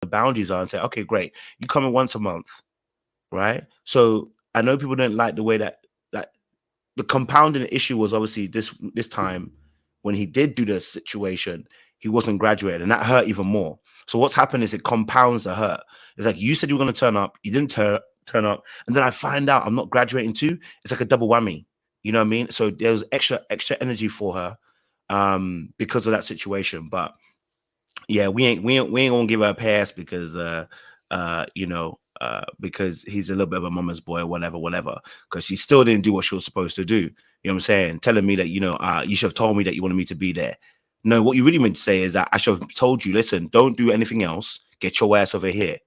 the boundaries are and say, okay, great, you come in once a month, right? So I know people don't like the way that the compounding issue was obviously this time when he did do the situation, he wasn't graduated, and that hurt even more. So what's happened is it compounds the hurt. It's like you said you were going to turn up, you didn't turn up, and then I find out I'm not graduating too. It's like a double whammy. You know what I mean? So there's extra energy for her because of that situation. But yeah, we ain't gonna give her a pass because because he's a little bit of a mama's boy or whatever, because she still didn't do what she was supposed to do. You know what I'm saying? Telling me that, you should have told me that you wanted me to be there. No, what you really meant to say is that I should have told you, listen, don't do anything else. Get your ass over here.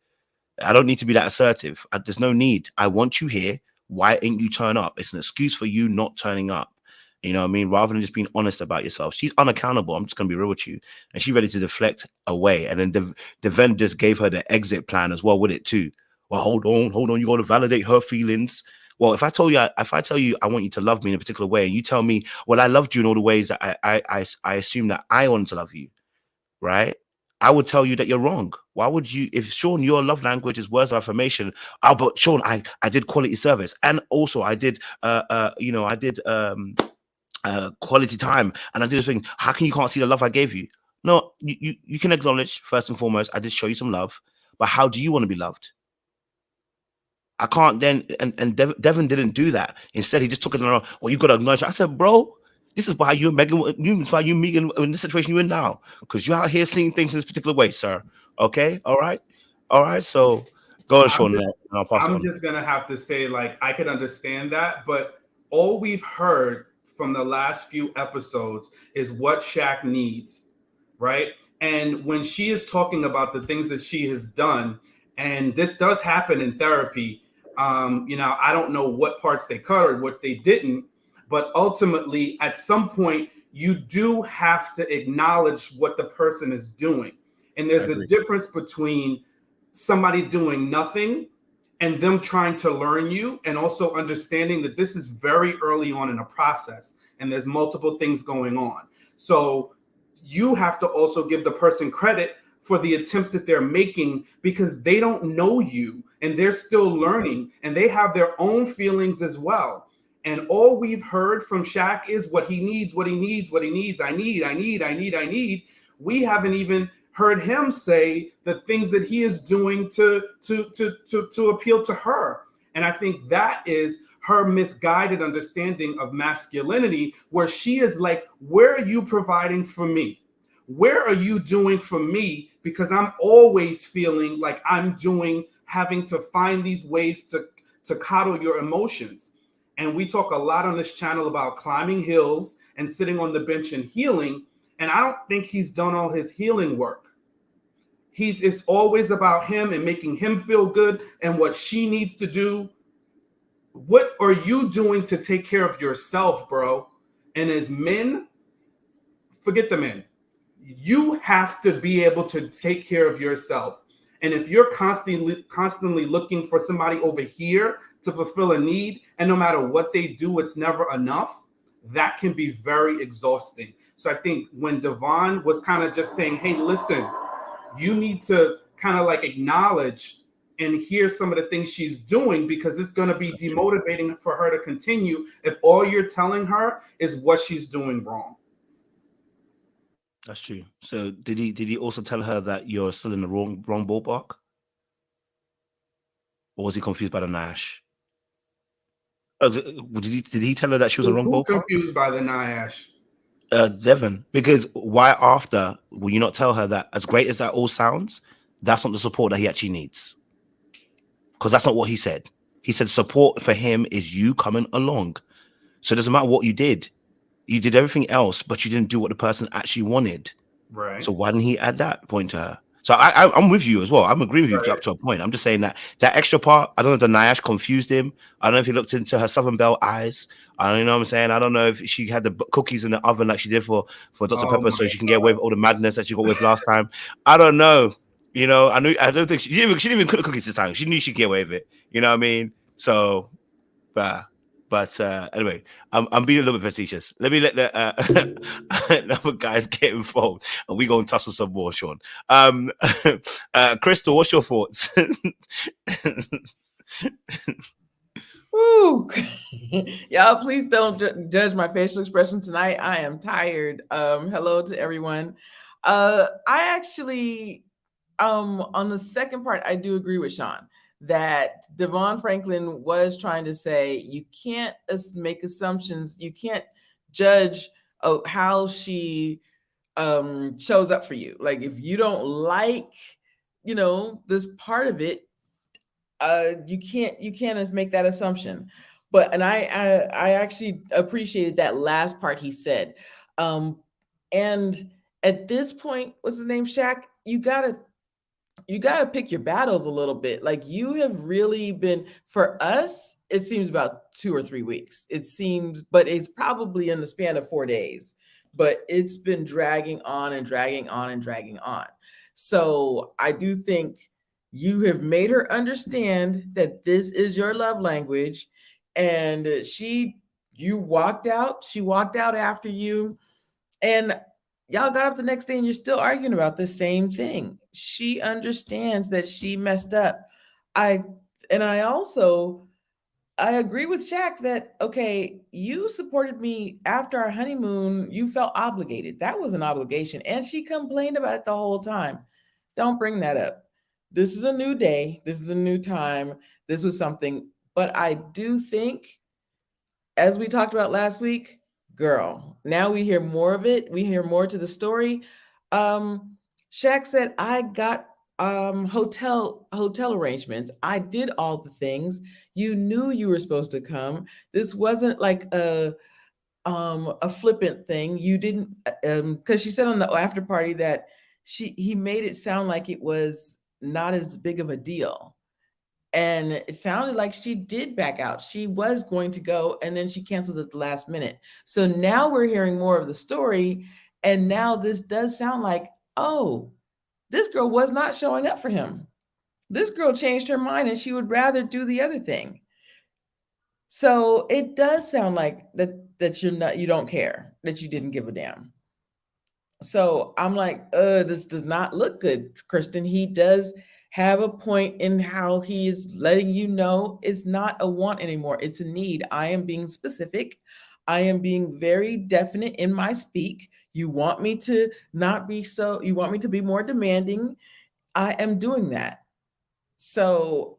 I don't need to be that assertive. There's no need. I want you here. Why ain't you turn up? It's an excuse for you not turning up. You know what I mean? Rather than just being honest about yourself. She's unaccountable. I'm just going to be real with you. And she's ready to deflect away. And then Devin just gave her the exit plan as well with it too. Well, hold on. You got to validate her feelings. Well, if I tell you I want you to love me in a particular way, and you tell me, well, I loved you in all the ways that I assume that I want to love you, right? I would tell you that you're wrong. Why would you, if Sean, your love language is words of affirmation? Oh, but Sean, I did quality service, and also I did quality time, and I did this thing. How can you can't see the love I gave you? No, you can acknowledge first and foremost, I did show you some love, but how do you want to be loved? I can't then, and Devin didn't do that. Instead, he just took it on. Well, you got to acknowledge. I said, bro, this is why you and Megan, this is why you Megan in the situation you're in now, because you're out here seeing things in this particular way, sir. Okay, all right. So go on, I'm Sean. just And I'll pass it I'm on. just gonna have to say, like, I can understand that, but all we've heard from the last few episodes is what Shaq needs, right? And when she is talking about the things that she has done, and this does happen in therapy, I don't know what parts they cut or what they didn't, but ultimately, at some point, you do have to acknowledge what the person is doing. And I there's a agree. difference between somebody doing nothing and them trying to learn you, and also understanding that this is very early on in a process and there's multiple things going on. So you have to also give the person credit for the attempts that they're making, because they don't know you and they're still learning and they have their own feelings as well. And all we've heard from Shaq is what he needs, what he needs, what he needs. I need. We haven't even heard him say the things that he is doing to appeal to her. And I think that is her misguided understanding of masculinity, where she is like, where are you providing for me? Where are you doing for me? Because I'm always feeling like I'm having to find these ways to coddle your emotions. And we talk a lot on this channel about climbing hills and sitting on the bench and healing. And I don't think he's done all his healing work. It's always about him and making him feel good and what she needs to do. What are you doing to take care of yourself, bro? And as men, forget the men. You have to be able to take care of yourself. And if you're constantly looking for somebody over here to fulfill a need, and no matter what they do, it's never enough, that can be very exhausting. So I think when Devon was kind of just saying, hey, listen, you need to kind of like acknowledge and hear some of the things she's doing, because it's going to be That's true. demotivating for her to continue if all you're telling her is what she's doing wrong. That's true. So did he also tell her that you're still in the wrong ballpark, or was he confused by the Nash? Oh, did he tell her that she was in the wrong Who ballpark? confused by the Nyash? Devon, because why after will you not tell her that, as great as that all sounds, that's not the support that he actually needs? Because that's not what he said. He said support for him is you coming along. So it doesn't matter what you did. You did everything else, but you didn't do what the person actually wanted. Right. So why didn't he add that point to her? So I'm with you as well. I'm agreeing with you Right. up to a point. I'm just saying that extra part, I don't know if the Nyash confused him. I don't know if he looked into her Southern Belle eyes. I don't know what I'm saying. I don't know if she had the cookies in the oven like she did for Dr. Oh Pepper, my so she can get away God. with all the madness that she got with last time. I don't know. I don't think she didn't even cook the cookies this time. She knew she'd get away with it. You know what I mean? So, but But anyway, I'm being a little bit facetious. Let me let the other guys get involved, and we go and tussle some more, Sean. Crystal, what's your thoughts? Woo. Y'all, please don't judge my facial expression tonight. I am tired. Hello to everyone. I actually, on the second part, I do agree with Sean that Devon Franklin was trying to say you can't make assumptions. You can't judge how she shows up for you. Like if you don't like, this part of it, you can't just make that assumption. But and I actually appreciated that last part he said. And at this point, what's his name, Shaq? You gotta pick your battles a little bit. Like you have really been, for us, it seems about 2 or 3 weeks. It seems, but it's probably in the span of 4 days. But it's been dragging on and dragging on and dragging on. So I do think you have made her understand that this is your love language. And you walked out. She walked out after you. And y'all got up the next day and you're still arguing about the same thing. She understands that she messed up. I agree with Shaq that, okay, you supported me after our honeymoon. You felt obligated. That was an obligation. And she complained about it the whole time. Don't bring that up. This is a new day. This is a new time. This was something. But I do think, as we talked about last week, girl, now we hear more of it. We hear more to the story. Shaq said, I got hotel arrangements. I did all the things. You knew you were supposed to come. This wasn't like a flippant thing. You didn't, because she said on the after party that he made it sound like it was not as big of a deal. And it sounded like she did back out. She was going to go, and then she canceled at the last minute. So now we're hearing more of the story. And now this does sound like, oh, this girl was not showing up for him. This girl changed her mind and she would rather do the other thing. So it does sound like that you don't care, that you didn't give a damn. So I'm like, this does not look good, Kirsten. He does have a point in how he is letting you know it's not a want anymore. It's a need. I am being specific. I am being very definite in my speak. You want me to not be so, you want me to be more demanding. I am doing that. So,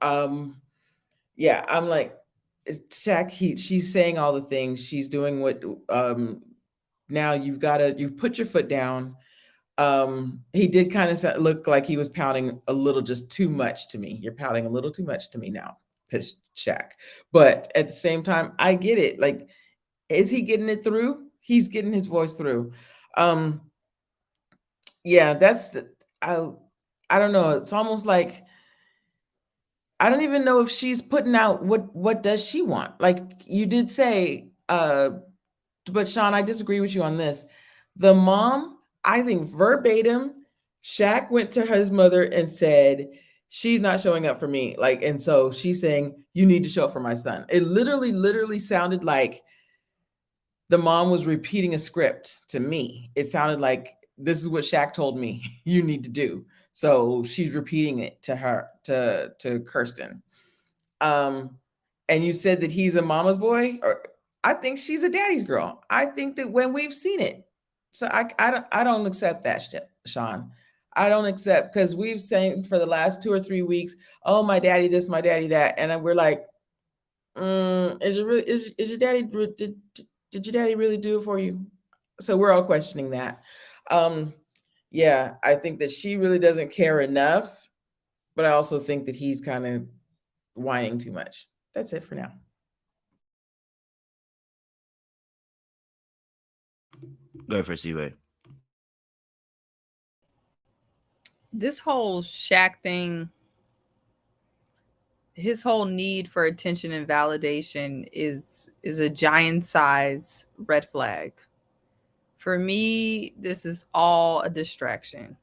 yeah, I'm like, Shaq, she's saying all the things. She's doing what, now you've put your foot down. He did kind of look like he was pouting a little just too much to me. You're pouting a little too much to me now, Shaq. But at the same time, I get it. Like, is he getting it through? He's getting his voice through. Yeah, I don't know. It's almost like, I don't even know if she's putting out what does she want? Like you did say, but Sean, I disagree with you on this. The mom, I think verbatim, Shaq went to his mother and said, she's not showing up for me. Like, and so she's saying, you need to show up for my son. It literally sounded like the mom was repeating a script to me. It sounded like, this is what Shaq told me you need to do. So she's repeating it to her, to Kirsten. And you said that he's a mama's boy, or I think she's a daddy's girl. I think that when we've seen it, so I don't accept that shit, Sean. I don't accept, because we've seen for the last 2 or 3 weeks, oh, my daddy this, my daddy that, and then we're like, is your daddy did your daddy really do it for you? So we're all questioning that. Yeah, I think that she really doesn't care enough, but I also think that he's kind of whining too much. That's it for now. Go for it, Siwe. This whole Shaq thing, his whole need for attention and validation is a giant size red flag. For me, this is all a distraction.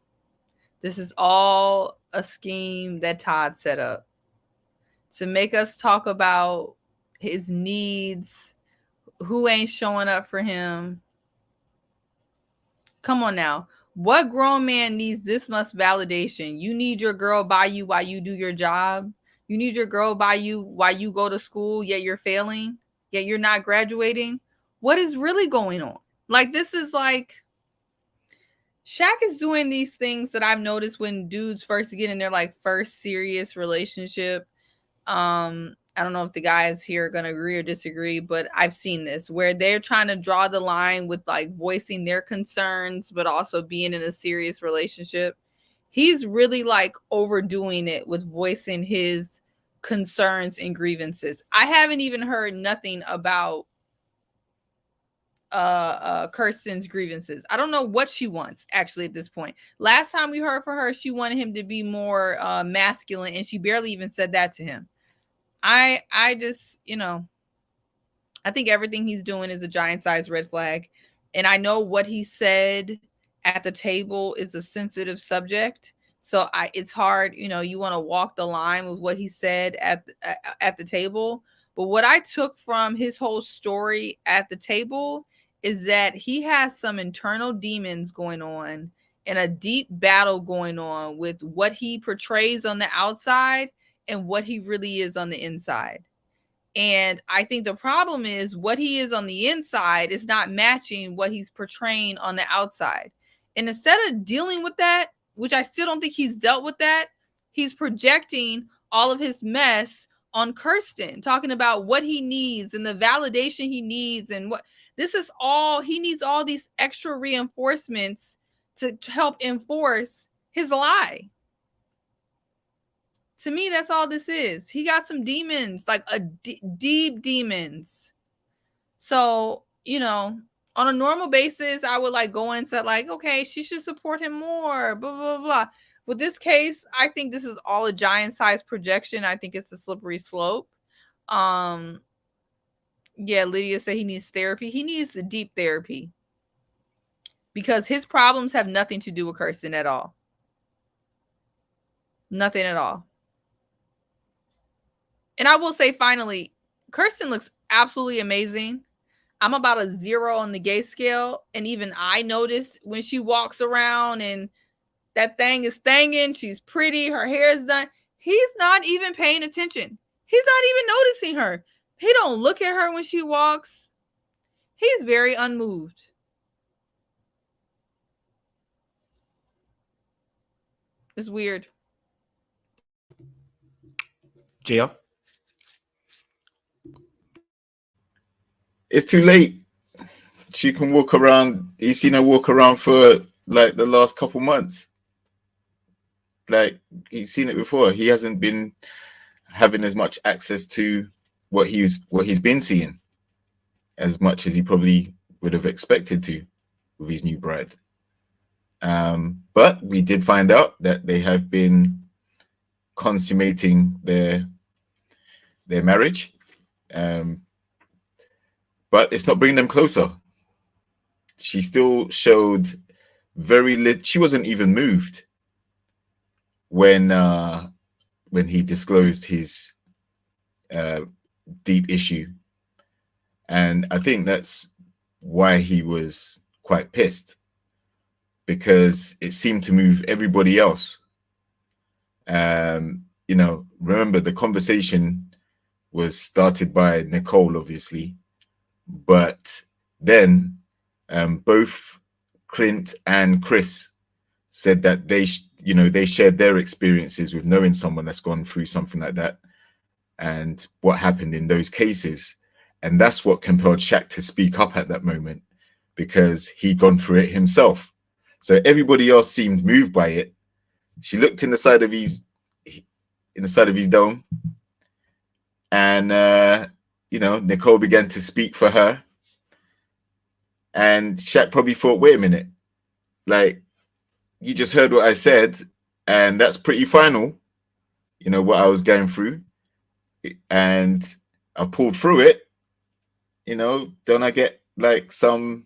This is all a scheme that Todd set up to make us talk about his needs, who ain't showing up for him. Come on now. What grown man needs this much validation? You need your girl by you while you do your job. You need your girl by you while you go to school, yet you're failing, yet you're not graduating. What is really going on? Like, this is like, Shaq is doing these things that I've noticed when dudes first get in their like first serious relationship. I don't know if the guys here are going to agree or disagree, but I've seen this where they're trying to draw the line with like voicing their concerns, but also being in a serious relationship. He's really like overdoing it with voicing his concerns and grievances. I haven't even heard nothing about Kirsten's grievances. I don't know what she wants actually at this point. Last time we heard from her, she wanted him to be more masculine, and she barely even said that to him. I just, you know, I think everything he's doing is a giant size red flag. And I know what he said at the table is a sensitive subject. So it's hard, you know, you want to walk the line with what he said at the table. But what I took from his whole story at the table is that he has some internal demons going on and a deep battle going on with what he portrays on the outside and what he really is on the inside. And I think the problem is what he is on the inside is not matching what he's portraying on the outside. And instead of dealing with that, which I still don't think he's dealt with that, he's projecting all of his mess on Kirsten, talking about what he needs and the validation he needs. And what this is all, he needs all these extra reinforcements to help enforce his lie. To me, that's all this is. He got some demons, like deep demons. So, you know, on a normal basis, I would like go into like, okay, she should support him more, blah, blah, blah. With this case, I think this is all a giant size projection. I think it's a slippery slope. Yeah, Lydia said he needs therapy. He needs a deep therapy because his problems have nothing to do with Kirsten at all. Nothing at all. And I will say, finally, Kirsten looks absolutely amazing. I'm about a 0 on the gay scale. And even I notice when she walks around and that thing is thanging, she's pretty, her hair is done. He's not even paying attention. He's not even noticing her. He don't look at her when she walks. He's very unmoved. It's weird. Gia? It's too late. She can walk around. You've seen her walk around for like the last couple months. Like, he's seen it before. He hasn't been having as much access to what he's been seeing as much as he probably would have expected to with his new bride. But we did find out that they have been consummating their marriage. But it's not bringing them closer. She still showed very little. She wasn't even moved when he disclosed his deep issue. And I think that's why he was quite pissed, because it seemed to move everybody else. You know, remember the conversation was started by Nicole, obviously. But then both Clint and Chris said that they shared their experiences with knowing someone that's gone through something like that and what happened in those cases. And that's what compelled Shaq to speak up at that moment, because he'd gone through it himself. So everybody else seemed moved by it. She looked in the side of his dome, and Nicole began to speak for her. And Shaq probably thought, wait a minute, like, you just heard what I said, and that's pretty final, what I was going through. And I pulled through it, don't I get like something,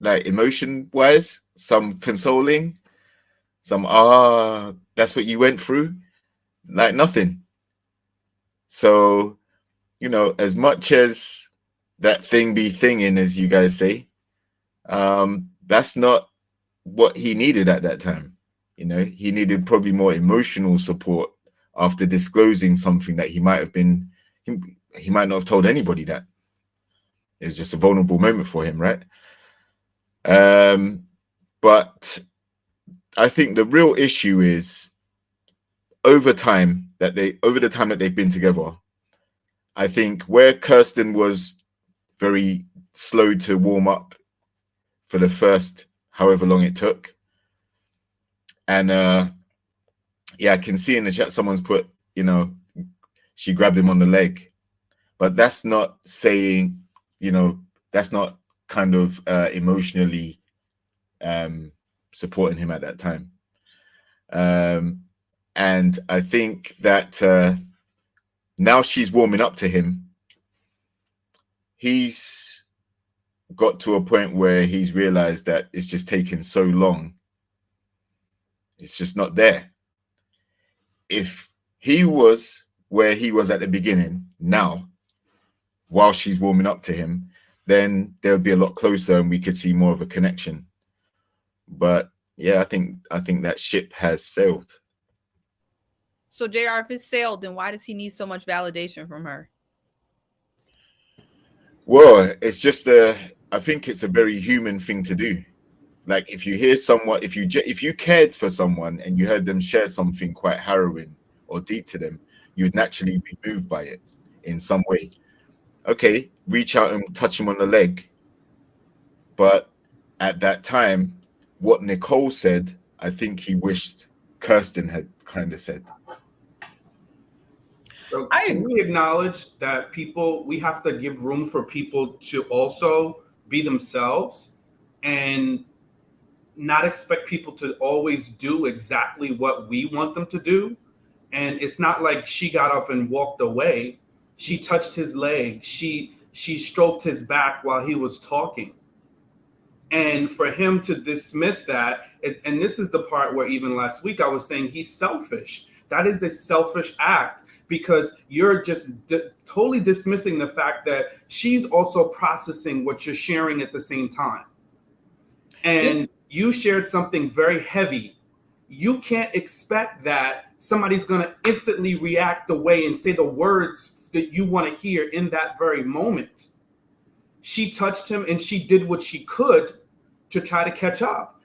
like emotion-wise, some consoling, some, that's what you went through? Like nothing. So you know, as much as that thing be thinging, as you guys say, that's not what he needed at that time. You know, he needed probably more emotional support after disclosing something that he might not have told anybody. That it was just a vulnerable moment for him, right? But I think the real issue is over the time that they've been together, I think where Kirsten was very slow to warm up for the first however long it took. And yeah, I can see in the chat someone's put, you know, she grabbed him on the leg. But that's not saying, you know, that's not kind of emotionally supporting him at that time. And I think that now she's warming up to him. He's got to a point where he's realized that it's just taken so long. It's just not there. If he was where he was at the beginning now, while she's warming up to him, then they'll be a lot closer and we could see more of a connection. But yeah, I think that ship has sailed. So JR, if it's sailed, then why does he need so much validation from her? Well, it's just I think it's a very human thing to do. Like if you hear someone, if you cared for someone and you heard them share something quite harrowing or deep to them, you'd naturally be moved by it in some way. Okay, reach out and touch him on the leg. But at that time, what Nicole said, I think he wished Kirsten had kind of said. So can we acknowledge that we have to give room for people to also be themselves and not expect people to always do exactly what we want them to do? And it's not like she got up and walked away. She touched his leg. She stroked his back while he was talking. And for him to dismiss that, and this is the part where even last week I was saying he's selfish. That is a selfish act because you're just totally dismissing the fact that she's also processing what you're sharing at the same time. And you shared something very heavy. You can't expect that somebody's going to instantly react the way and say the words that you want to hear in that very moment. She touched him and she did what she could to try to catch up.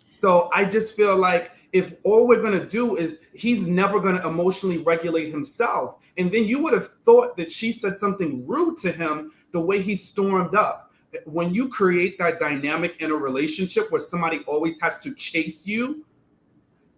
So I just feel like if all we're going to do is he's never going to emotionally regulate himself. And then you would have thought that she said something rude to him the way he stormed up. When you create that dynamic in a relationship where somebody always has to chase you,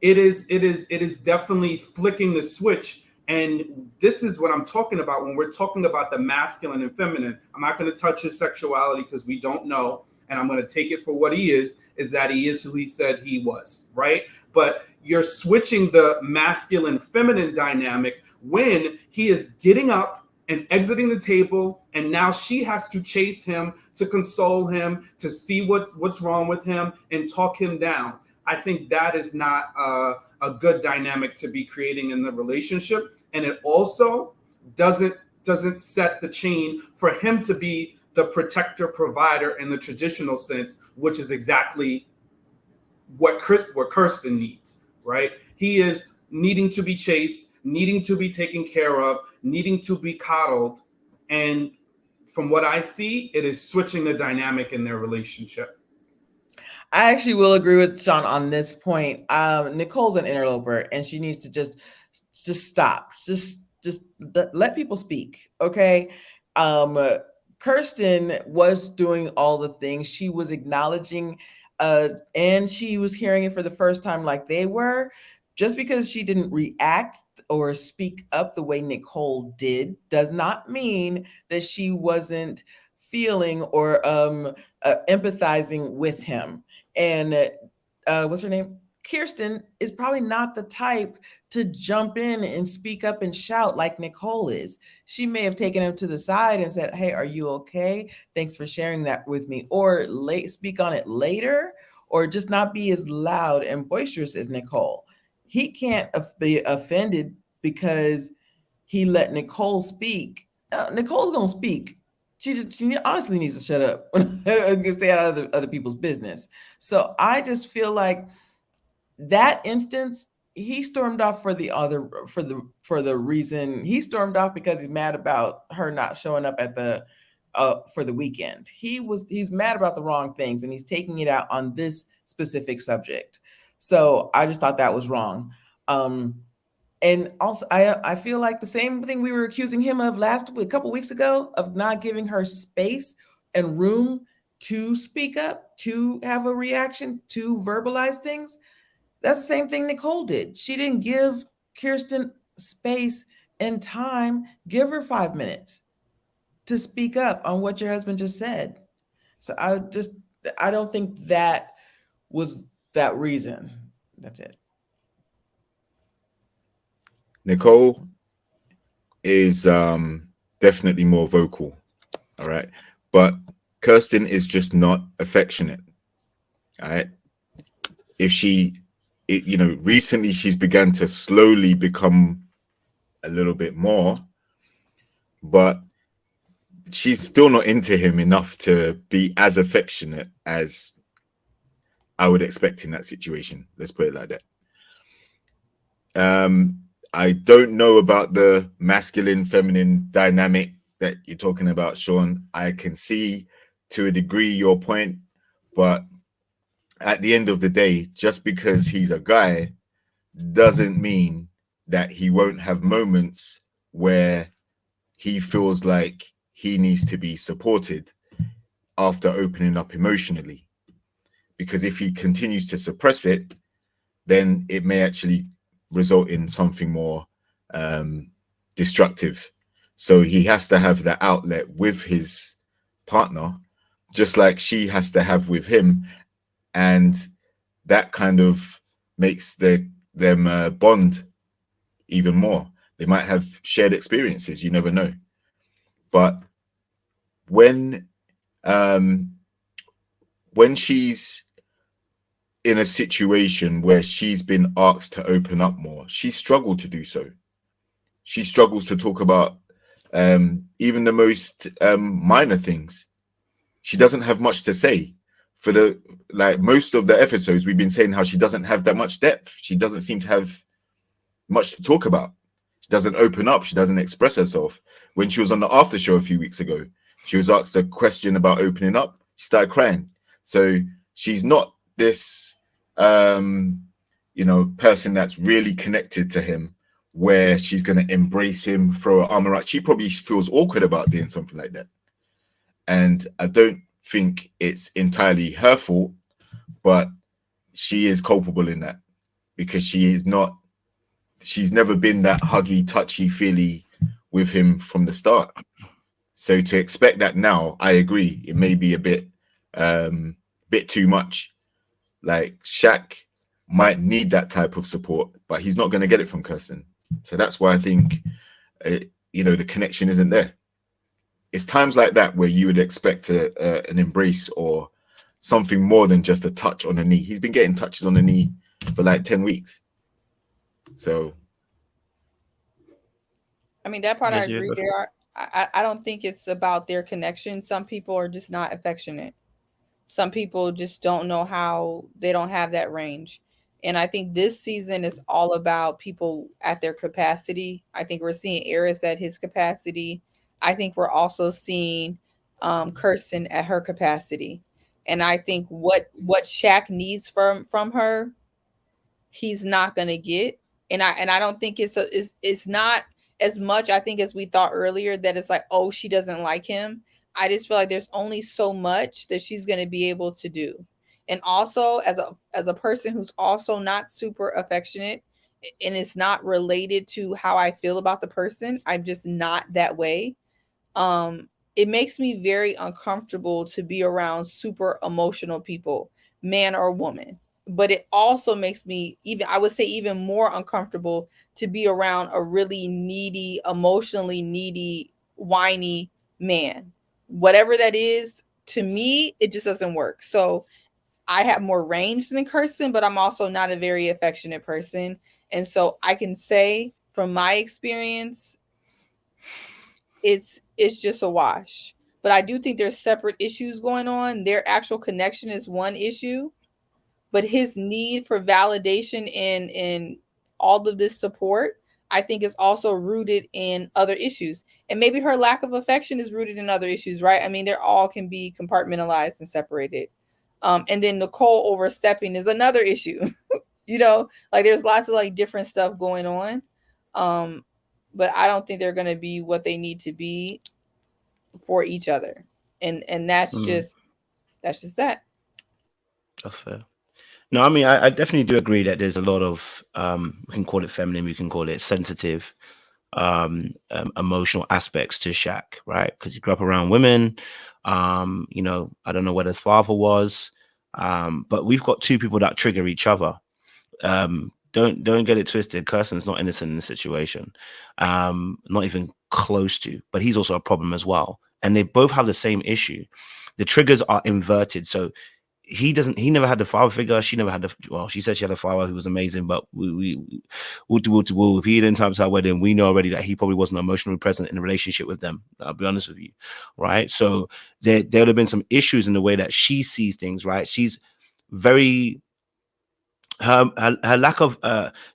it is definitely flicking the switch. And this is what I'm talking about when we're talking about the masculine and feminine. I'm not going to touch his sexuality because we don't know. And I'm going to take it for what he is that he is who he said he was, right? But you're switching the masculine feminine dynamic when he is getting up and exiting the table, and now she has to chase him to console him, to see what's wrong with him and talk him down. I think that is not a good dynamic to be creating in the relationship, and it also doesn't set the chain for him to be the protector provider in the traditional sense, which is exactly what Kirsten needs, right? He is needing to be chased, needing to be taken care of, needing to be coddled. And from what I see, it is switching the dynamic in their relationship. I actually will agree with Sean on this point. Nicole's an interloper and she needs to just stop. Just let people speak. Okay. Kirsten was doing all the things. She was acknowledging and she was hearing it for the first time like they were. Just because she didn't react or speak up the way Nicole did does not mean that she wasn't feeling or empathizing with him. And what's her name? Kirsten is probably not the type to jump in and speak up and shout like Nicole is. She may have taken him to the side and said, "Hey, are you okay? Thanks for sharing that with me." Or speak on it later, or just not be as loud and boisterous as Nicole. He can't be offended because he let Nicole speak Nicole's gonna speak. She honestly needs to shut up and stay out of other people's business. So I just feel like that instance, he stormed off for the reason he stormed off because he's mad about her not showing up at the for the weekend. He's mad about the wrong things, and he's taking it out on this specific subject. So I just thought that was wrong. And also, I feel like the same thing we were accusing him of a couple weeks ago, of not giving her space and room to speak up, to have a reaction, to verbalize things. That's the same thing Nicole did. She didn't give Kirsten space and time. Give her 5 minutes to speak up on what your husband just said. So I don't think that was that reason. That's it. Nicole is definitely more vocal, all right, but Kirsten is just not affectionate, all right. If recently she's begun to slowly become a little bit more, but she's still not into him enough to be as affectionate as I would expect in that situation. Let's put it like that. I don't know about the masculine feminine dynamic that you're talking about, Sean. I can see to a degree your point, but at the end of the day, just because he's a guy doesn't mean that he won't have moments where he feels like he needs to be supported after opening up emotionally. Because if he continues to suppress it, then it may actually result in something more destructive. So he has to have that outlet with his partner, just like she has to have with him, and that kind of makes them bond even more. They might have shared experiences, you never know. But when she's in a situation where she's been asked to open up more, she struggled to do so. She struggles to talk about even the most minor things. She doesn't have much to say. For most of the episodes, we've been saying how she doesn't have that much depth. She doesn't seem to have much to talk about. She doesn't open up. She doesn't express herself. When she was on the after show a few weeks ago, she was asked a question about opening up. She started crying. So she's not this person that's really connected to him, where she's going to embrace him, throw her arm around. She probably feels awkward about doing something like that. And I don't think it's entirely her fault, but she is culpable in that, because she's never been that huggy, touchy, feely with him from the start. So to expect that now, I agree, it may be a bit too much. Like Shaq might need that type of support, but he's not going to get it from Kirsten. So that's why I think, the connection isn't there. It's times like that where you would expect an embrace or something more than just a touch on the knee. He's been getting touches on the knee for like 10 weeks. So. I mean, that part I agree there. I don't think it's about their connection. Some people are just not affectionate. Some people just don't know how, they don't have that range. And I think this season is all about people at their capacity. I think we're seeing Eris at his capacity. I think we're also seeing Kirsten at her capacity. And I think what Shaq needs from her, he's not going to get. And I don't think it's not as much, I think, as we thought earlier, that it's like, oh, she doesn't like him. I just feel like there's only so much that she's going to be able to do. And also, as a person who's also not super affectionate, and it's not related to how I feel about the person, I'm just not that way. It makes me very uncomfortable to be around super emotional people, man or woman. But it also makes me even more uncomfortable to be around a really needy, emotionally needy, whiny man. Whatever that is, to me, it just doesn't work. So I have more range than Kirsten, but I'm also not a very affectionate person. And so I can say from my experience, it's just a wash. But I do think there's separate issues going on. Their actual connection is one issue, but his need for validation and all of this support, I think, is also rooted in other issues. And maybe her lack of affection is rooted in other issues, right? I mean, they all can be compartmentalized and separated. And then Nicole overstepping is another issue. You know, like there's lots of like different stuff going on. But I don't think they're gonna be what they need to be for each other. And that's just that. That's fair. No, I mean, I definitely do agree that there's a lot of we can call it feminine, we can call it sensitive, emotional aspects to Shaq, right? Because he grew up around women. You know, I don't know where the father was, but we've got two people that trigger each other. Don't get it twisted. Kirsten's not innocent in the situation, not even close to. But he's also a problem as well, and they both have the same issue. The triggers are inverted, so he never had the father figure. She never had she said she had a father who was amazing, but if he didn't time to our wedding, we know already that he probably wasn't emotionally present in a relationship with them. I'll be honest with you, right? So there would have been some issues in the way that she sees things, right? She's very her lack of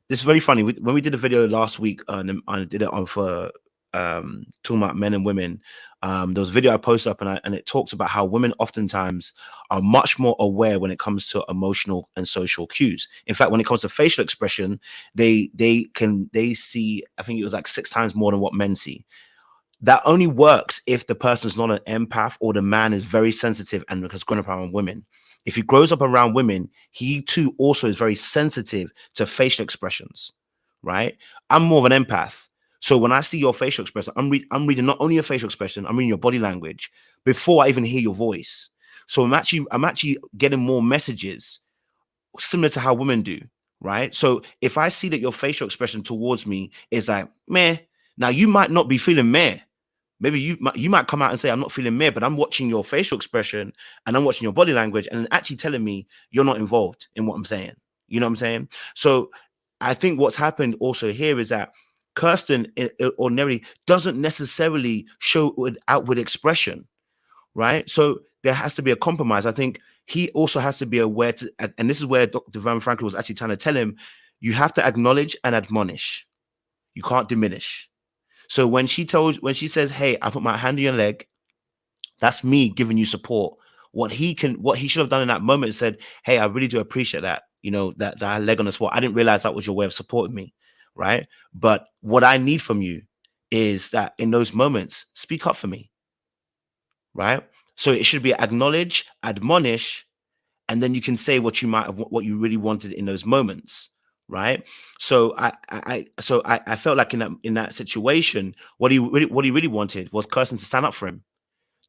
this is very funny. When we did a video last week, and I did it on for talking about men and women. There was a video I posted up, and it talks about how women oftentimes are much more aware when it comes to emotional and social cues. In fact, when it comes to facial expression, they see, I think it was like 6 times more than what men see. That only works if the person's not an empath or the man is very sensitive and has grown up around women. If he grows up around women, he too also is very sensitive to facial expressions, right? I'm more of an empath. So when I see your facial expression, I'm reading not only your facial expression, I'm reading your body language before I even hear your voice. So I'm actually getting more messages similar to how women do, right? So if I see that your facial expression towards me is like meh, now you might not be feeling meh. Maybe you might come out and say I'm not feeling meh, but I'm watching your facial expression and I'm watching your body language and actually telling me you're not involved in what I'm saying. You know what I'm saying? So I think what's happened also here is that Kirsten ordinarily doesn't necessarily show outward expression, right? So there has to be a compromise. I think he also has to be aware and this is where Dr. Van Franklin was actually trying to tell him, you have to acknowledge and admonish. You can't diminish. So when she says, hey, I put my hand on your leg, that's me giving you support. What he should have done in that moment is said, hey, I really do appreciate that. You know, that leg on the spot. I didn't realize that was your way of supporting me. Right. But what I need from you is that in those moments, speak up for me. Right. So it should be acknowledge, admonish, and then you can say what you really wanted in those moments. Right. So I felt like in that situation, what he really wanted was Kirsten to stand up for him.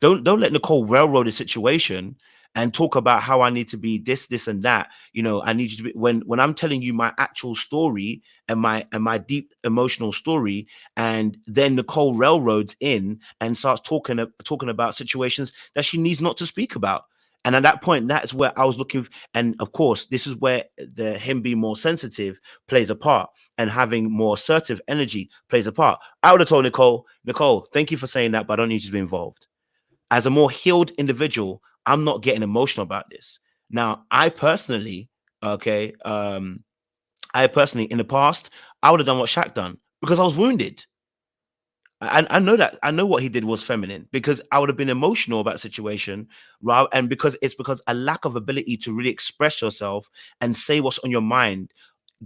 Don't let Nicole railroad the situation and talk about how I need to be this and that. You know, I need you to be when I'm telling you my actual story and my deep emotional story, and then Nicole railroads in and starts talking about situations that she needs not to speak about. And at that point, that's where I was looking. And of course, this is where him being more sensitive plays a part, and having more assertive energy plays a part. I would have told Nicole, thank you for saying that, but I don't need you to be involved. As a more healed individual, I'm not getting emotional about this. Now, I personally, in the past, I would have done what Shaq done because I was wounded. I know that. I know what he did was feminine because I would have been emotional about the situation, and because a lack of ability to really express yourself and say what's on your mind,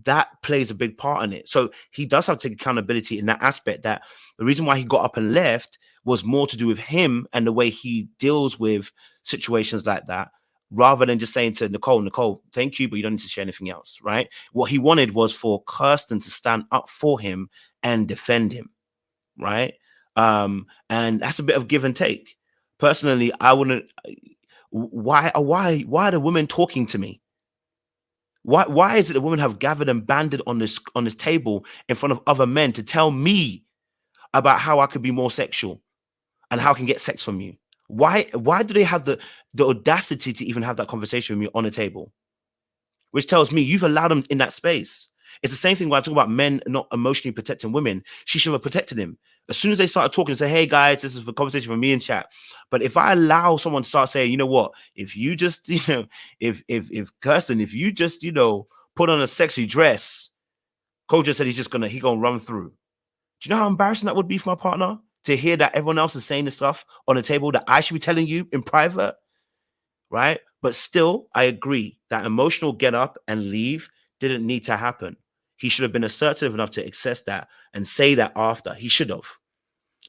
that plays a big part in it. So he does have to take accountability in that aspect, that the reason why he got up and left was more to do with him and the way he deals with situations like that, rather than just saying to Nicole, thank you, but you don't need to share anything else, right? What he wanted was for Kirsten to stand up for him and defend him, right? And that's a bit of give and take. Personally, I wouldn't. Why are the women talking to me? Why is it that women have gathered and banded on this table in front of other men to tell me about how I could be more sexual and how I can get sex from you? Why do they have the audacity to even have that conversation with me on the table? Which tells me you've allowed them in that space. It's the same thing when I talk about men not emotionally protecting women. She should have protected him. as soon as they started talking and say, hey guys, this is a conversation for me and Shaq. But if I allow someone to start saying, you know what, if you just, if Kirsten, if you just, put on a sexy dress, Coach just said he gonna run through. Do you know how embarrassing that would be for my partner to hear that everyone else is saying this stuff on the table that I should be telling you in private, right? But still, I agree that emotional get up and leave didn't need to happen. He should have been assertive enough to access that and say that after. He should have.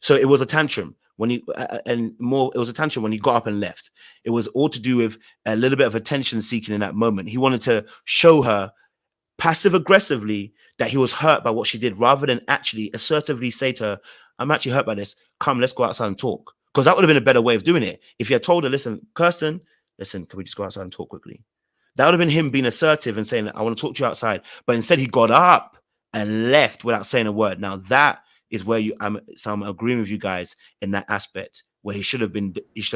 So it was a tantrum when he it was a tantrum when he got up and left. It was all to do with a little bit of attention seeking in that moment. He wanted to show her passive aggressively that he was hurt by what she did, rather than actually assertively say to her, I'm actually hurt by this. Come, let's go outside and talk. Because that would have been a better way of doing it. If you had told her, listen, Kirsten, can we just go outside and talk quickly? That would have been him being assertive and saying, I want to talk to you outside. But instead he got up and left without saying a word. Now that is where I'm agreeing with you guys in that aspect, where he should have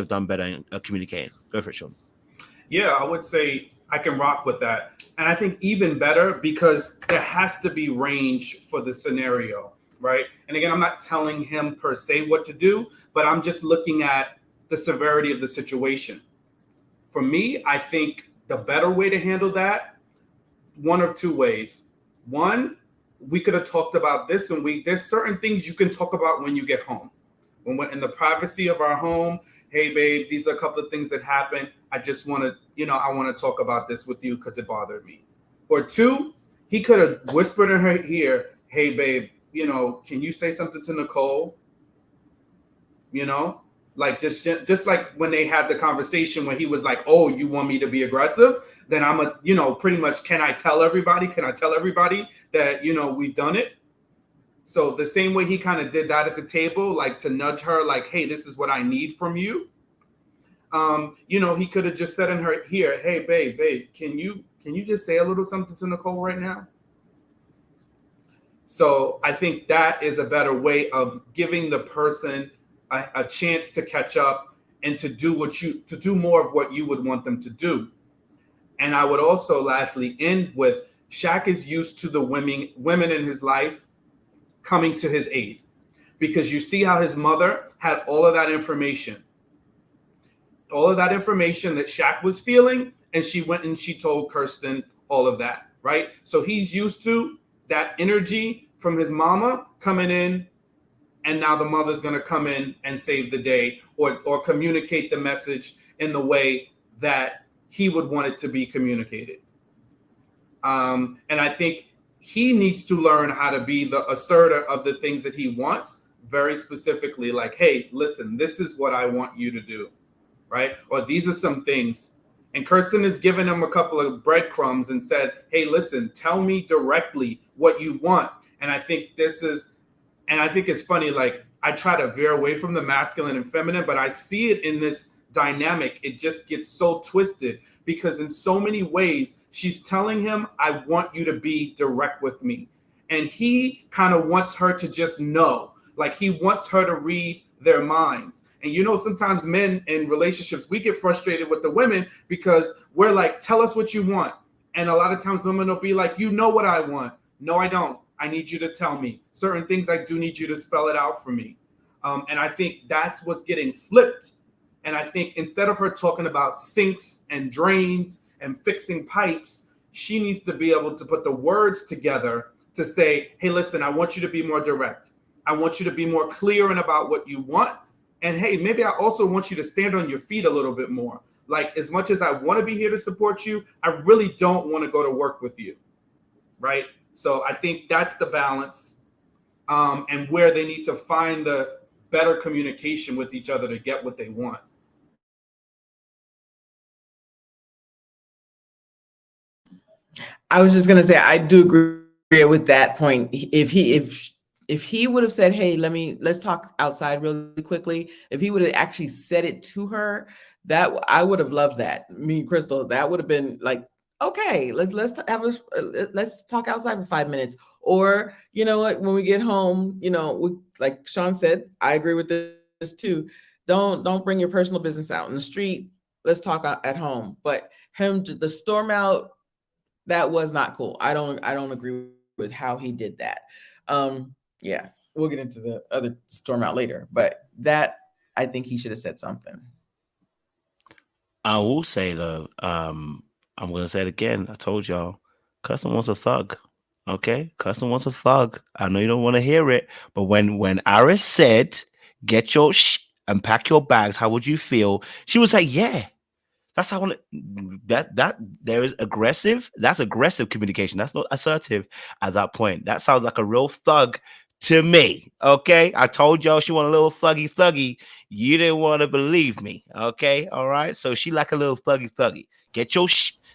done better in communicating. Go for it, Sean. Yeah, I would say I can rock with that. And I think even better, because there has to be range for the scenario, right? And again, I'm not telling him per se what to do, but I'm just looking at the severity of the situation. For me, I think the better way to handle that, one of two ways. One, we could have talked about this, and there's certain things you can talk about when you get home. When we're in the privacy of our home, hey babe, these are a couple of things that happened. I just want to, I want to talk about this with you because it bothered me. Or two, he could have whispered in her ear, hey babe, can you say something to Nicole? Like just like when they had the conversation where he was like, oh, you want me to be aggressive? Then I'm pretty much, can I tell everybody that, we've done it? So the same way he kind of did that at the table, like to nudge her, like, hey, this is what I need from you. He could have just said in her ear, hey, babe, can you just say a little something to Nicole right now? So I think that is a better way of giving the person a chance to catch up and to do more of what you would want them to do. And I would also lastly end with, Shaq is used to the women in his life coming to his aid, because you see how his mother had all of that information that Shaq was feeling, and she went and she told Kirsten all of that, right? So he's used to that energy from his mama coming in, and now the mother's going to come in and save the day, or communicate the message in the way that he would want it to be communicated. And I think he needs to learn how to be the asserter of the things that he wants, very specifically, like, hey, listen, this is what I want you to do, right? Or these are some things. And Kirsten has given him a couple of breadcrumbs and said, hey, listen, tell me directly what you want. And I think it's funny, like, I try to veer away from the masculine and feminine, but I see it in this dynamic. It just gets so twisted, because in so many ways, she's telling him, I want you to be direct with me. And he kind of wants her to just know, like, he wants her to read their minds. And sometimes men in relationships, we get frustrated with the women because we're like, tell us what you want. And a lot of times women will be like, you know what I want. No, I don't. I need you to tell me certain things. I do need you to spell it out for me. And I think that's what's getting flipped. And I think instead of her talking about sinks and drains and fixing pipes, she needs to be able to put the words together to say, hey, listen, I want you to be more direct. I want you to be more clear about what you want. And hey, maybe I also want you to stand on your feet a little bit more. Like, as much as I want to be here to support you, I really don't want to go to work with you. Right? So I think that's the balance, and where they need to find the better communication with each other to get what they want. I was just going to say, I do agree with that point. If he would have said, hey, let's talk outside really quickly. If he would have actually said it to her, that I would have loved that. Me and Crystal, that would have been like, okay, let's talk outside for 5 minutes. Or, you know what, when we get home, like Sean said, I agree with this too. Don't bring your personal business out in the street. Let's talk at home. But the storm out, that was not cool. I don't agree with how he did that. Yeah, we'll get into the other storm out later, but that, I think he should have said something. I will say though, I'm gonna say it again. I told y'all, Kirsten wants a thug. Okay, Kirsten wants a thug. I know you don't want to hear it, but when Aris said, "Get your and pack your bags," how would you feel? She was like, "Yeah." That's how I want that there is aggressive. That's aggressive communication. That's not assertive at that point. That sounds like a real thug to me. Okay. I told y'all she want a little thuggy. You didn't want to believe me. Okay. All right. So she like a little thuggy. Get your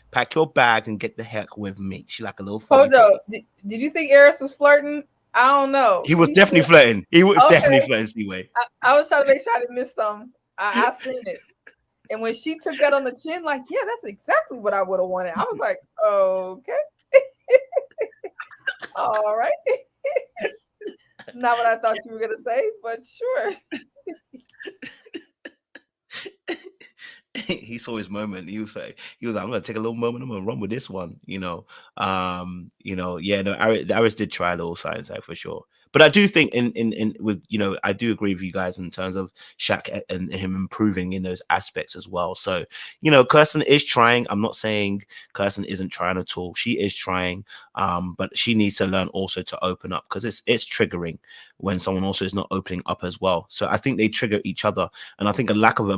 pack your bags and get the heck with me. She like a little thuggy. Hold up. Did you think Eris was flirting? I don't know. He was definitely flirting. He was definitely flirting, Seaway. I was trying to make sure I didn't miss something. I seen it. And when she took that on the chin, like, yeah, that's exactly what I would have wanted. I was like, okay. All right. Not what I thought you were going to say, but sure. He saw his moment. He was like, I'm gonna take a little moment. I'm gonna run with this one. Yeah. No, Aris did try a little science out for sure. But I do think I do agree with you guys in terms of Shaq and him improving in those aspects as well. So, Kirsten is trying. I'm not saying Kirsten isn't trying at all. She is trying, but she needs to learn also to open up, because it's triggering when someone also is not opening up as well. So I think they trigger each other. And I think a lack of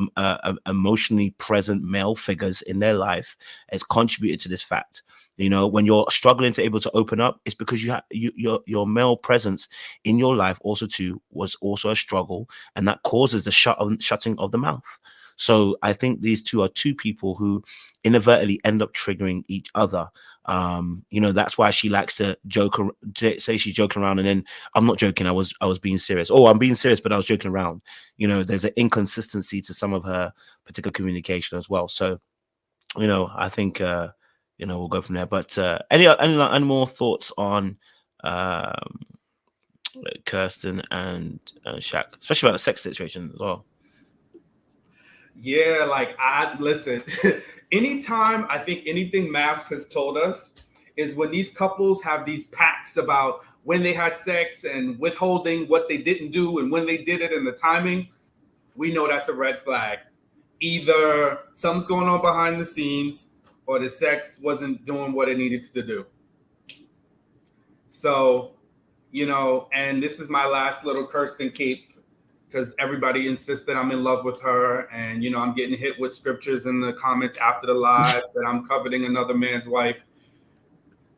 emotionally present male figures in their life has contributed to this fact. When you're struggling to able to open up, it's because your male presence in your life was also a struggle, and that causes the shutting of the mouth. So I think these two are two people who inadvertently end up triggering each other. That's why she likes to say she's joking around, and then I'm not joking. I was being serious. Oh, I'm being serious, but I was joking around. There's an inconsistency to some of her particular communication as well. So, I think. We'll go from there. But any more thoughts on Kirsten and Shaq, especially about the sex situation as well? Yeah, like listen. Anytime I think anything Maths has told us is when these couples have these pacts about when they had sex and withholding what they didn't do and when they did it and the timing, we know that's a red flag. Either something's going on behind the scenes, or the sex wasn't doing what it needed to do. So, and this is my last little Kirsten cape, because everybody insists that I'm in love with her. And, I'm getting hit with scriptures in the comments after the live that I'm coveting another man's wife.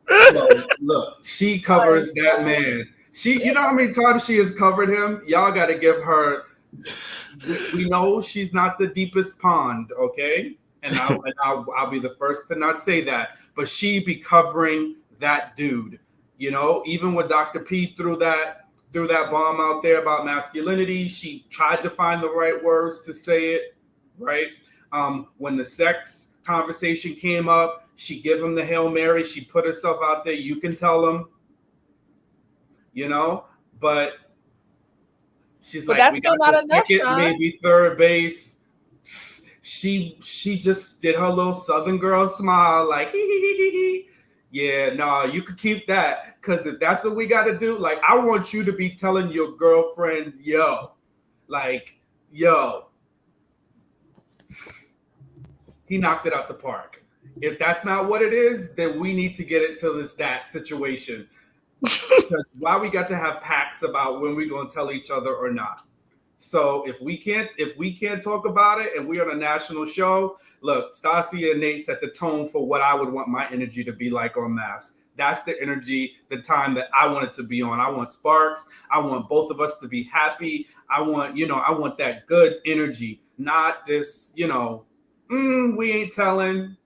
So, look, she covers that man. You know how many times she has covered him? Y'all got to give her, we know she's not the deepest pond, okay? And I'll be the first to not say that, but she be covering that dude. Even when Dr. P threw that bomb out there about masculinity, she tried to find the right words to say it, right? When the sex conversation came up, she gave him the Hail Mary. She put herself out there. You can tell him, but she's but like, that's we still got not the enough, second, Sean. maybe third base. She just did her little Southern girl smile, like, hee. Yeah, no, you could keep that, because if that's what we got to do, like, I want you to be telling your girlfriend, yo, he knocked it out the park. If that's not what it is, then we need to get it till it's that situation. Because why we got to have pacts about when we're gonna tell each other or not. So if we can't talk about it and we're on a national show, look, Stassi and Nate set the tone for what I would want my energy to be like on Mass. That's the energy, the time that I want it to be on. I want sparks. I want both of us to be happy. I want that good energy, not this, we ain't telling,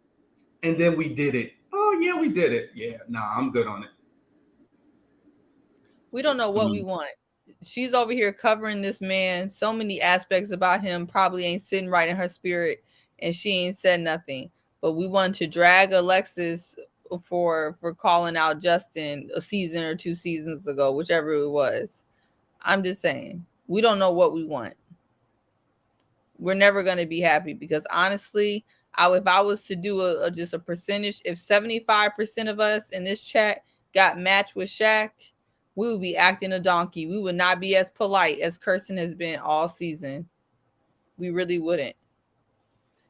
and then we did it. Oh yeah, we did it. Yeah, nah, I'm good on it. We don't know what we want. She's over here covering this man. So many aspects about him probably ain't sitting right in her spirit, and she ain't said nothing. But we want to drag Alexis for calling out Justin a season or 2 seasons ago, whichever it was. I'm just saying, we don't know what we want. We're never going to be happy, because honestly, if I was to do just a percentage, if 75% of us in this chat got matched with Shaq, we would be acting a donkey. We would not be as polite as Kirsten has been all season. We really wouldn't.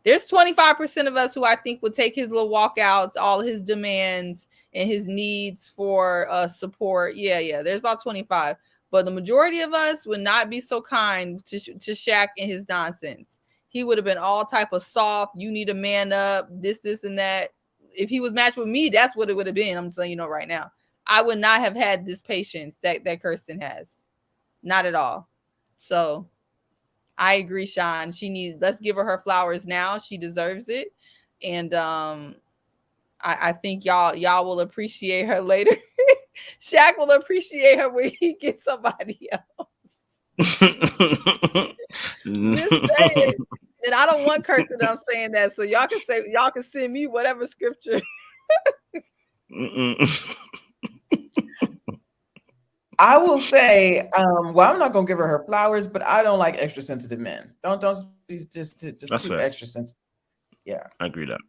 There's 25% of us who I think would take his little walkouts, all his demands and his needs for support. Yeah. There's about 25. But the majority of us would not be so kind to Shaq and his nonsense. He would have been all type of soft. You need to man up, this, and that. If he was matched with me, that's what it would have been. I'm telling you right now. I would not have had this patience that Kirsten has. Not at all. So I agree, Sean. Let's give her flowers now. She deserves it. And I think y'all will appreciate her later. Shaq will appreciate her when he gets somebody else. Just saying. And I don't want Kirsten. I'm saying that, so y'all can send me whatever scripture. I will say, well, I'm not gonna give her flowers, but I don't like extra sensitive men. Don't be just That's too fair. extra sensitive. Yeah, I agree that.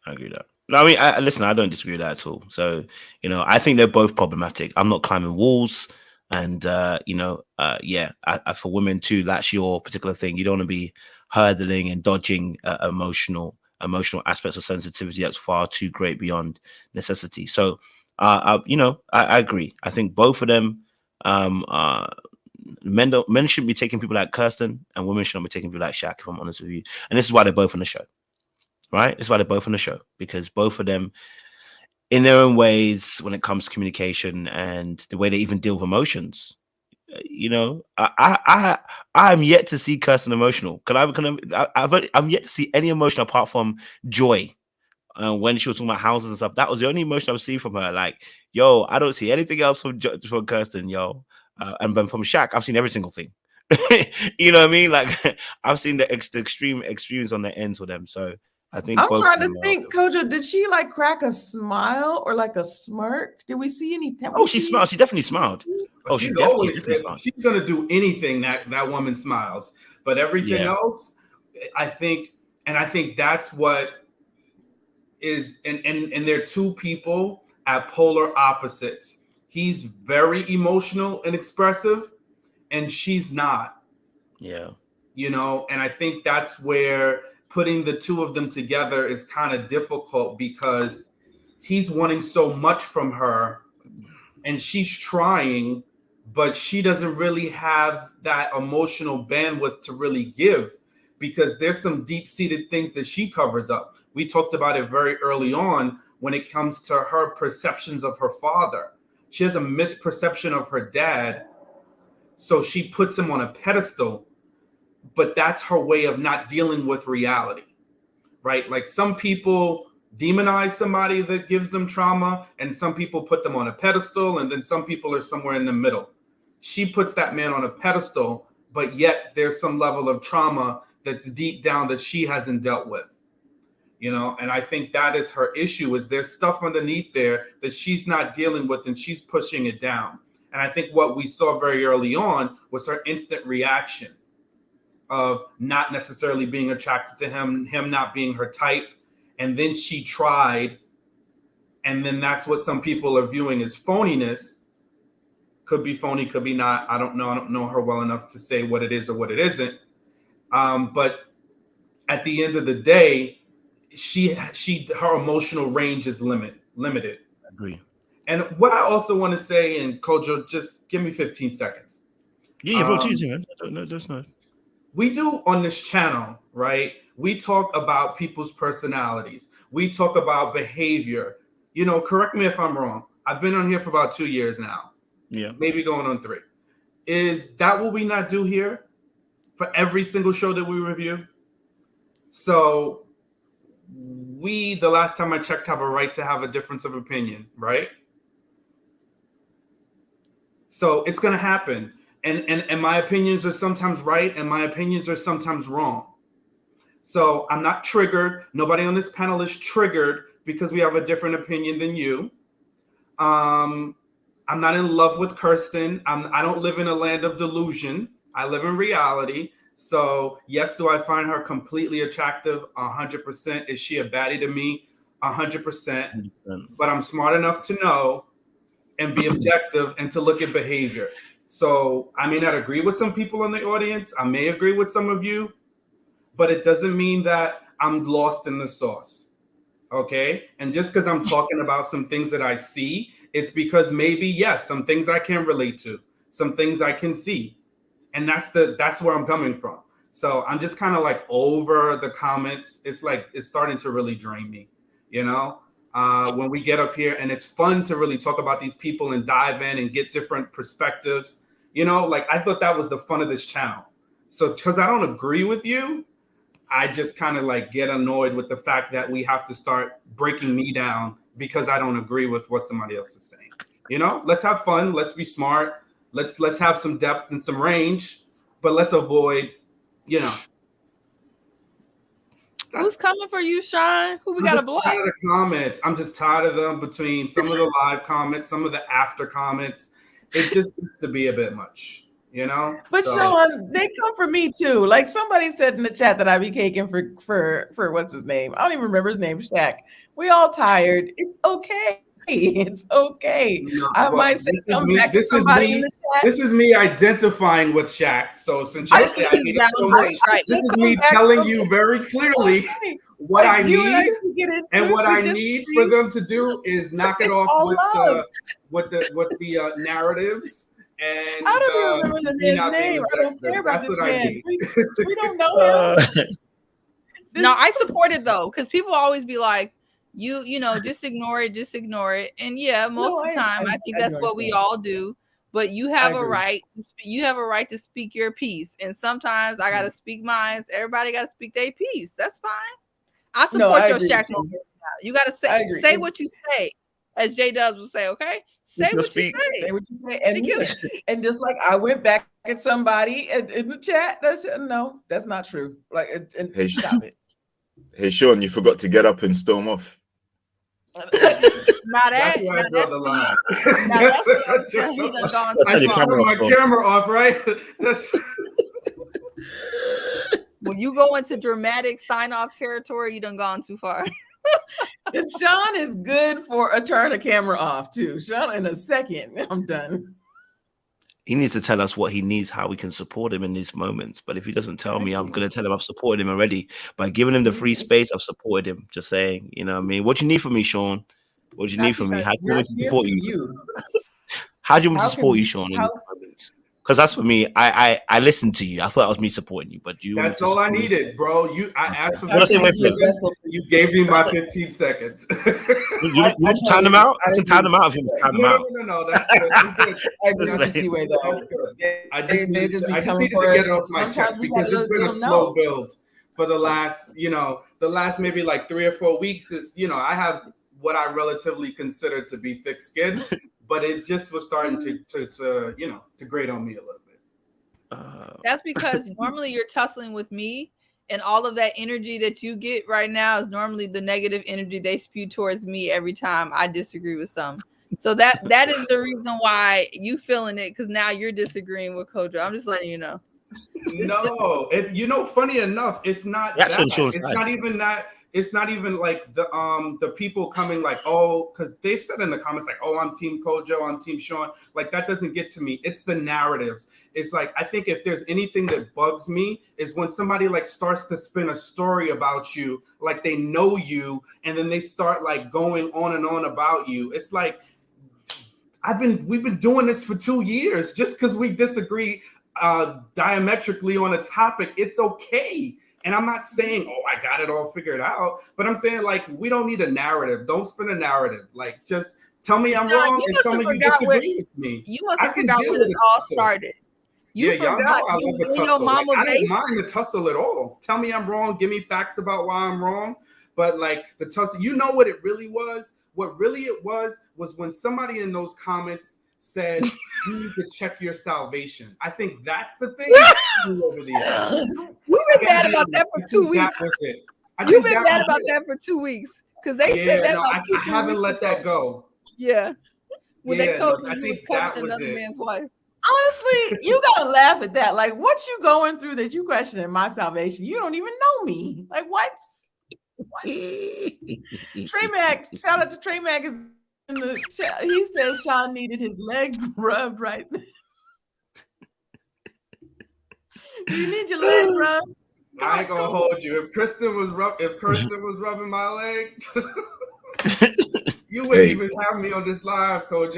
I agree that. No, I mean, listen, I don't disagree with that at all. So, I think they're both problematic. I'm not climbing walls, and for women too, that's your particular thing. You don't want to be hurdling and dodging emotional aspects of sensitivity that's far too great beyond necessity. So, I agree. I think both of them, men shouldn't be taking people like Kirsten, and women shouldn't be taking people like Shaq, if I'm honest with you. And this is why they're both on the show, right? This is why they're both on the show, because both of them, in their own ways, when it comes to communication and the way they even deal with emotions, I'm yet to see Kirsten emotional. I'm yet to see any emotion apart from joy. When she was talking about houses and stuff, that was the only emotion I've seen from her. Like, yo, I don't see anything else from Kirsten, yo. And then from Shaq, I've seen every single thing. You know what I mean? Like, I've seen the extremes on the ends for them. So I think I'm trying to of them think, Kojo, did she like crack a smile or like a smirk? Did we see any? She smiled. She definitely smiled. She's always, she's gonna do anything that woman smiles. But everything else, I think that's what is, and they're two people at polar opposites. He's very emotional and expressive, and she's not. Yeah. And I think that's where putting the two of them together is kind of difficult, because he's wanting so much from her and she's trying, but she doesn't really have that emotional bandwidth to really give, because there's some deep-seated things that she covers up. We talked about it very early on when it comes to her perceptions of her father. She has a misperception of her dad, so she puts him on a pedestal, but that's her way of not dealing with reality, right? Like, some people demonize somebody that gives them trauma, and some people put them on a pedestal, and then some people are somewhere in the middle. She puts that man on a pedestal, but yet there's some level of trauma that's deep down that she hasn't dealt with. And I think that is her issue, is there's stuff underneath there that she's not dealing with, and she's pushing it down. And I think what we saw very early on was her instant reaction of not necessarily being attracted to him not being her type. And then she tried, and then that's what some people are viewing as phoniness. Could be phony, could be not. I don't know her well enough to say what it is or what it isn't. But at the end of the day, her emotional range is limited. I agree. And what I also want to say, and Kojo, just give me 15 seconds. Yeah, bro, man. No, there's no. We do on this channel, right? We talk about people's personalities. We talk about behavior. Correct me if I'm wrong. I've been on here for about 2 years now. Yeah. Maybe going on 3. Is that what we not do here for every single show that we review? So we, the last time I checked, have a right to have a difference of opinion, right? So it's going to happen. And my opinions are sometimes right, and my opinions are sometimes wrong. So I'm not triggered. Nobody on this panel is triggered because we have a different opinion than you. I'm not in love with Kirsten. I don't live in a land of delusion. I live in reality. So yes, do I find her completely attractive? 100%. Is she a baddie to me? 100%. But I'm smart enough to know and be objective and to look at behavior. So I may not agree with some people in the audience. I may agree with some of you, but it doesn't mean that I'm lost in the sauce. Okay. And just because I'm talking about some things that I see, it's because maybe, yes, some things I can relate to, some things I can see. And that's where I'm coming from. So I'm just kind of like over the comments. It's like, it's starting to really drain me, you know, when we get up here, and it's fun to really talk about these people and dive in and get different perspectives. You know, like I thought that was the fun of this channel. So because I don't agree with you, I just kind of like get annoyed with the fact that we have to start breaking me down because I don't agree with what somebody else is saying. You know, let's have fun. Let's be smart. Let's have some depth and some range, but let's avoid, you know. Who's coming for you, Sean? Who we got to block? I'm tired of the comments. I'm just tired of them, between some of the live comments, some of the after comments. It just needs to be a bit much, you know? But so, Sean, they come for me too. Like somebody said in the chat that I be caking for what's his name? I don't even remember his name, Shaq. We all tired. It's okay. It's okay. No, I might say come back to somebody in the chat. This is me identifying with Shaq. So since you say I need it so much, right. this is me telling you very clearly what I need, and what I need for them to do is knock it off with the narratives. And I don't even remember the man's name. I don't care about this man. We don't know him. No, I support it though, because people always be like, you know, just ignore it. And yeah, most of the time, I think that's what we all do. But you have a right to you have a right to speak your piece. And sometimes I gotta speak mine. Everybody gotta speak their piece. That's fine. I support your Shaq moment. You gotta say what you say, as J Dubs will say, okay? Say what you say. Say what you say. And just like I went back at somebody in the chat that said, no, that's not true. Like, and Hey, stop it. Hey, Sean, you forgot to get up and storm off. That's why I draw the line. I just put my camera off, right? When you go into dramatic sign-off territory, you done gone too far. And Sean is good for a turn a camera off too. Sean, in a second, I'm done. He needs to tell us what he needs, how we can support him in these moments. But if he doesn't tell me, I'm going to tell him I've supported him already. By giving him the free space, I've supported him. Just saying, you know what I mean? What you need from me, Sean? What do you need from me? How do you want me to support you? How do you want me to support you, Sean? Because that's for me. I listened to you. I thought it was me supporting you, but that's all I needed, bro. I asked for 15 seconds. You gave me my 15 seconds. You time them out? I can time them out if you time them out. No. That's good. I agree with you, way though. I just need to get it off my chest because it's been a slow build for the last, maybe like 3 or 4 weeks. Is I have what I relatively consider to be thick skin. But it just was starting to grate on me a little bit. That's because normally you're tussling with me, and all of that energy that you get right now is normally the negative energy they spew towards me every time I disagree with some. So that is the reason why you feeling it, because now you're disagreeing with Kojo. I'm just letting you know. No, funny enough, it's not that. It's not even that. It's not even like the people coming like, oh, because they've said in the comments like, oh, I'm Team Kojo, I'm Team Sean. Like that doesn't get to me. It's the narratives. It's like, I think if there's anything that bugs me is when somebody like starts to spin a story about you, like they know you, and then they start like going on and on about you. It's like, we've been doing this for 2 years. Just because we disagree diametrically on a topic, it's okay. And I'm not saying, oh, I got it all figured out, but I'm saying like, we don't need a narrative. Don't spin a narrative. Like, just tell me I'm wrong and tell me you disagree with me. You must have forgot when it all started. You forgot you was in your mama I don't mind the tussle at all. Tell me I'm wrong. Give me facts about why I'm wrong. But like the tussle, you know what it really was? What really it was when somebody in those comments said you need to check your salvation. I think that's the thing. Over the We've been mad about that for 2 weeks. That was it. You've been mad about that for 2 weeks because they said that. I haven't let that go. Yeah. When they told me you was covering another man's wife. Honestly, you gotta laugh at that. Like, what you going through that you questioning my salvation? You don't even know me. Like, what? Trey Mac, shout out to Trey Mac, is He said Sean needed his leg rubbed right there. Do you need your leg rubbed? I ain't gonna hold you. If Kirsten was rubbing my leg, you wouldn't even have me on this live, Coach.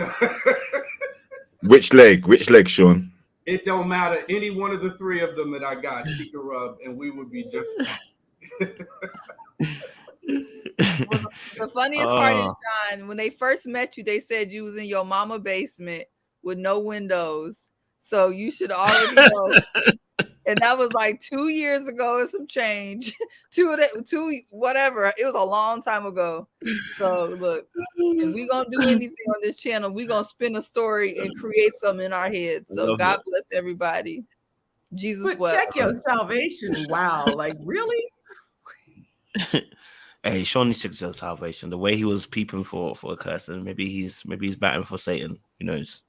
Which leg? Which leg, Sean? It don't matter. Any one of the three of them that I got, she could rub, and we would be just fine. Well, the funniest part is, Sean, when they first met you, they said you was in your mama basement with no windows. So you should already know. And that was like 2 years ago and some change. two whatever. It was a long time ago. So look, if we gonna do anything on this channel, we gonna spin a story and create something in our heads. So God bless everybody. Jesus, but what? check your salvation. Wow, like really? Hey, Sean needs to check his salvation. The way he was peeping for Kirsten, maybe he's batting for Satan. Who knows?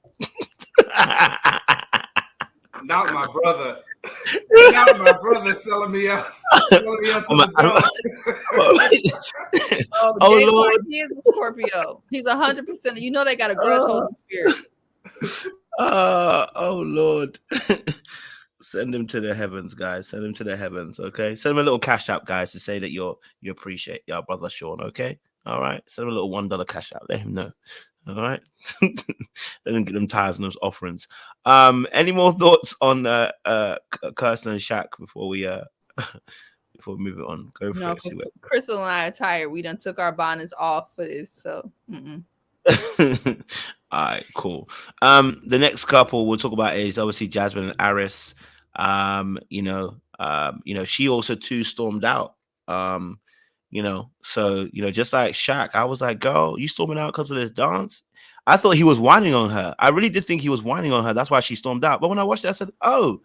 Not my brother. Not my brother selling me out. Selling me out to the dog. Oh Lord, he is a Scorpio. He's 100%. You know they got a grudge holding spirit. Oh Lord. Send him to the heavens, guys. Send him to the heavens, okay? Send him a little cash app, guys, to say that you appreciate your brother Sean, okay? All right. Send him a little $1 cash app. Let him know. All right. Let him get them tithes and those offerings. Any more thoughts on Kirsten and Shaq before we move it on? Go for it. Crystal and I are tired. We done took our bonnets off for this, so. All right, cool. The next couple we'll talk about is obviously Jasmine and Aris. She also too stormed out. So just like Shaq, I was like, girl, you storming out because of this dance? I thought he was whining on her. I really did think he was whining on her. That's why she stormed out. But when I watched it, I said, oh,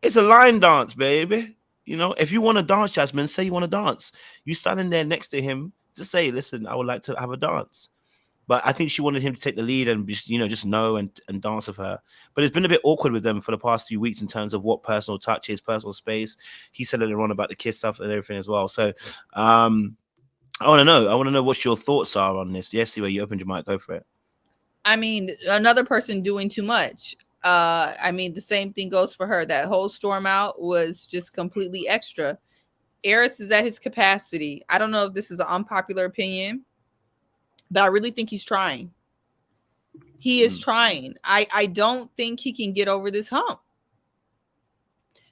it's a line dance, baby. If you want to dance, Jasmine, say you want to dance. You standing there next to him, just say, listen, I would like to have a dance. But I think she wanted him to take the lead and just know and dance with her. But it's been a bit awkward with them for the past few weeks in terms of what personal touch is, personal space. He said earlier on about the kiss stuff and everything as well. So I want to know. I want to know what your thoughts are on this. Yes, where you opened your mic, go for it. I mean, another person doing too much. The same thing goes for her. That whole storm out was just completely extra. Aris is at his capacity. I don't know if this is an unpopular opinion, but I really think he's trying. He is trying. I don't think he can get over this hump.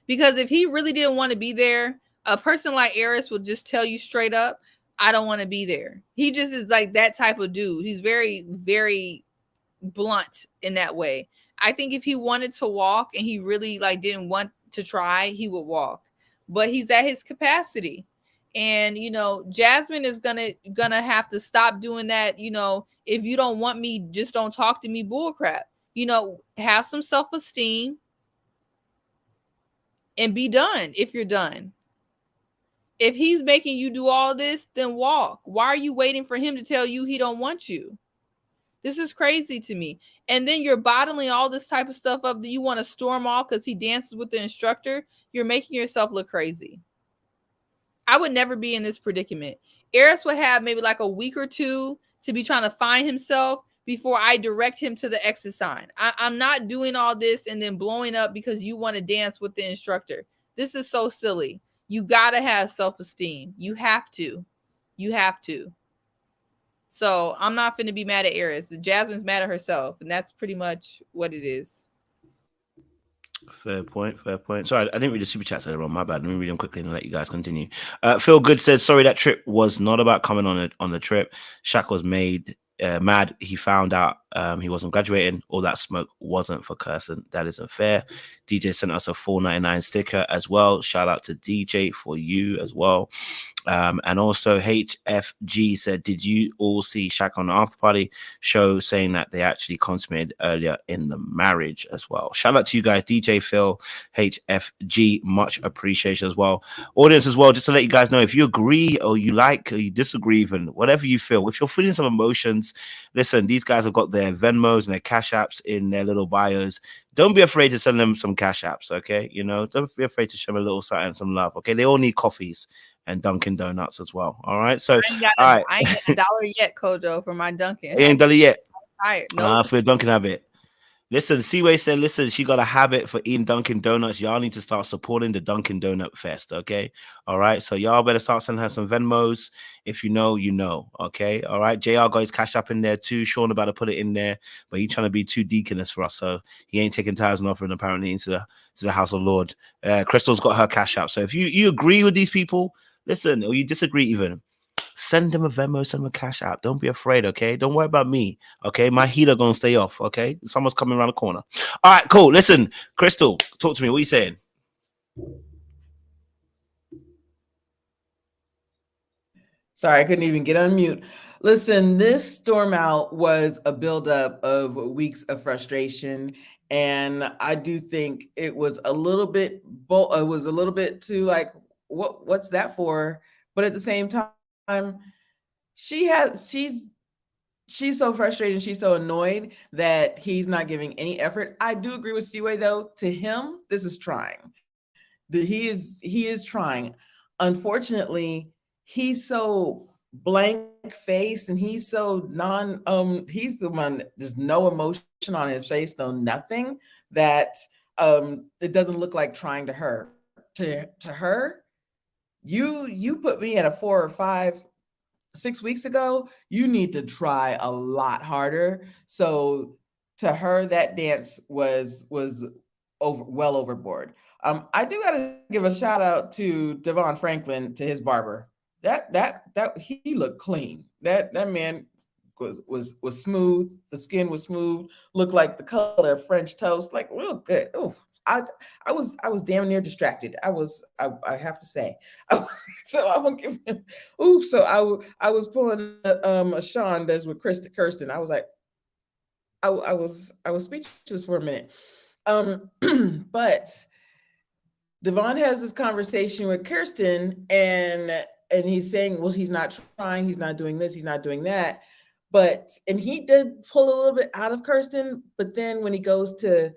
Because if he really didn't want to be there, a person like Aris will just tell you straight up, I don't want to be there. He just is like that type of dude. He's very, very blunt in that way. I think if he wanted to walk and he really didn't want to try, he would walk. But he's at his capacity. And Jasmine is gonna have to stop doing that. If you don't want me, just don't talk to me bullcrap. Have some self-esteem and be done if you're done. If he's making you do all this, then walk. Why are you waiting for him to tell you he don't want you? This is crazy to me. And then you're bottling all this type of stuff up that you want to storm off because he dances with the instructor. You're making yourself look crazy. I would never be in this predicament. Aris would have maybe a week or two to be trying to find himself before I direct him to the exit sign. I'm not doing all this and then blowing up because you want to dance with the instructor. This is so silly. You got to have self-esteem. You have to. So I'm not going to be mad at Aris. Jasmine's mad at herself, and that's pretty much what it is. Fair point. Sorry, I didn't read the super chats earlier on. My bad. Let me read them quickly and let you guys continue. Phil Good says, sorry, that trip was not about coming on the trip. Shaq was mad. He found out he wasn't graduating. All that smoke wasn't for Kirsten. That isn't fair. DJ sent us a $4.99 sticker as well. Shout out to DJ for you as well. And also HFG said, did you all see Shaq on the after party show saying that they actually consummated earlier in the marriage as well? Shout out to you guys, DJ Phil, HFG, much appreciation as well. Audience as well, just to let you guys know, if you agree or you like or you disagree, even whatever you feel, if you're feeling some emotions, listen, these guys have got their Venmos and their Cash Apps in their little bios. Don't be afraid to send them some Cash Apps, okay? Don't be afraid to show them a little something, some love, okay? They all need coffees. and Dunkin' Donuts as well. All right. So, I ain't got a dollar yet, Kojo, for my Dunkin'. You ain't done it yet. Tired. Nope. For your Dunkin' habit. Listen, Seaway said, listen, she got a habit for eating Dunkin' Donuts. Y'all need to start supporting the Dunkin' Donut Fest, okay? All right, so y'all better start sending her some Venmos. If you know, you know, okay? All right, JR got his cash up in there too. Sean about to put it in there, but he trying to be too deaconess for us, so he ain't taking tithes and offering apparently into the house of Lord. Crystal's got her cash up. So if you agree with these people, listen, or you disagree even, send them a Venmo, send them a cash app. Don't be afraid, okay? Don't worry about me, okay? My heater gonna stay off, okay? Someone's coming around the corner. All right, cool. Listen, Crystal, talk to me. What are you saying? Sorry, I couldn't even get on mute. Listen, this storm out was a buildup of weeks of frustration, and I do think it was a little bit. It was a little bit too like, what's that for? But at the same time, she's so frustrated, she's so annoyed that he's not giving any effort. I do agree with Seaway though. To him, this is trying. He is trying. Unfortunately, he's so blank face and he's so he's the one that there's no emotion on his face, no nothing, that it doesn't look like trying to her. To her, you put me at a 4 or 5 6 weeks ago, you need to try a lot harder. So to her, that dance was well overboard. I do gotta give a shout out to Devon Franklin, to his barber. That he looked clean. That man was smooth. The skin was smooth. Looked like the color of French toast. Like real good. Oh, I was damn near distracted. I have to say. So I'm gonna give him. Ooh, so I was pulling a Sean that's with Kirsten. I was like, I was speechless for a minute. But Devon has this conversation with Kirsten, and he's saying, well, he's not trying, he's not doing this, he's not doing that. And he did pull a little bit out of Kirsten, but then when he goes to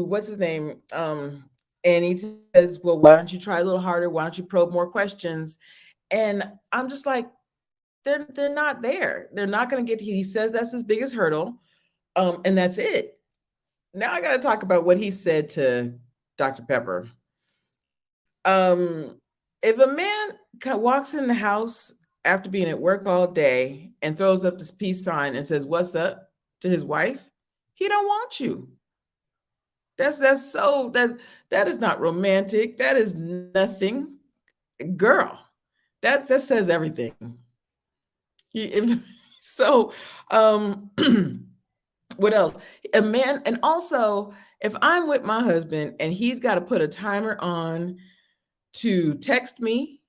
what's his name, and he says, well, why don't you try a little harder? Why don't you probe more questions? And I'm just like, they're not there. They're not going to get. He says that's his biggest hurdle, and that's it. Now I got to talk about what he said to Dr. Pepper. If a man walks in the house after being at work all day and throws up this peace sign and says, "What's up?" to his wife, he don't want you. That is not romantic. That is nothing, girl. That says everything. So, what else? A man, and also, if I'm with my husband and he's got to put a timer on to text me,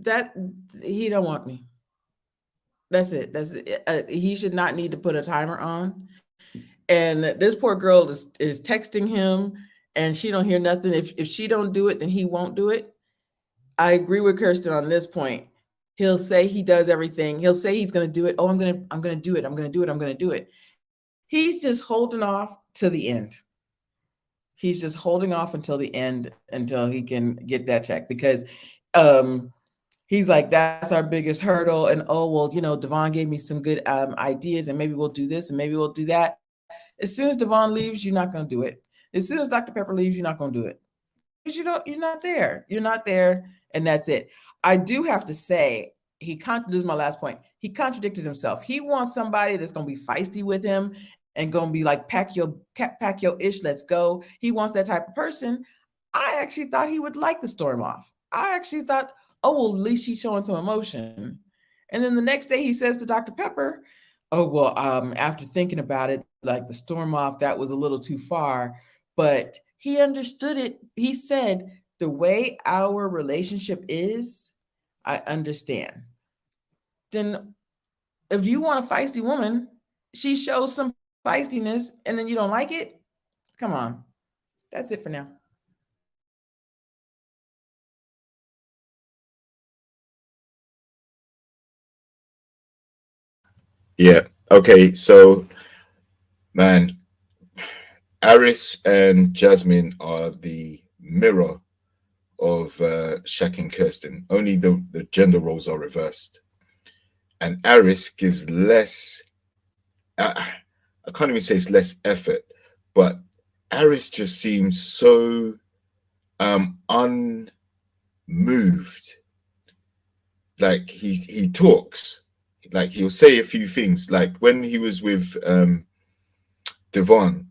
that he don't want me. That's it. That's it. He should not need to put a timer on. And this poor girl is texting him, and she don't hear nothing. If she don't do it, then he won't do it. I agree with Kirsten on this point. He'll say he does everything. He'll say he's going to do it. Oh, I'm going to do it. I'm going to do it. I'm going to do it. He's just holding off to the end. He's just holding off until the end, until he can get that check, because he's like, that's our biggest hurdle. And oh, well, Devon gave me some good ideas, and maybe we'll do this and maybe we'll do that. As soon as Devon leaves, you're not going to do it. As soon as Dr. Pepper leaves, you're not going to do it. Because you're not there. You're not there. And that's it. I do have to say, this is my last point. He contradicted himself. He wants somebody that's going to be feisty with him and going to be like, pack your ish, let's go. He wants that type of person. I actually thought he would like the storm off. I actually thought, oh, well, at least he's showing some emotion. And then the next day he says to Dr. Pepper, oh, well, after thinking about it, like the storm off, that was a little too far, but he understood it. He said, the way our relationship is, I understand. Then if you want a feisty woman, she shows some feistiness and then you don't like it. Come on. That's it for now. Yeah. Okay. So, man, Aris and Jasmine are the mirror of Shaq and Kirsten. Only the gender roles are reversed. And Aris gives less, I can't even say it's less effort, but Aris just seems so unmoved. Like he talks, like he'll say a few things. Like when he was with Devon,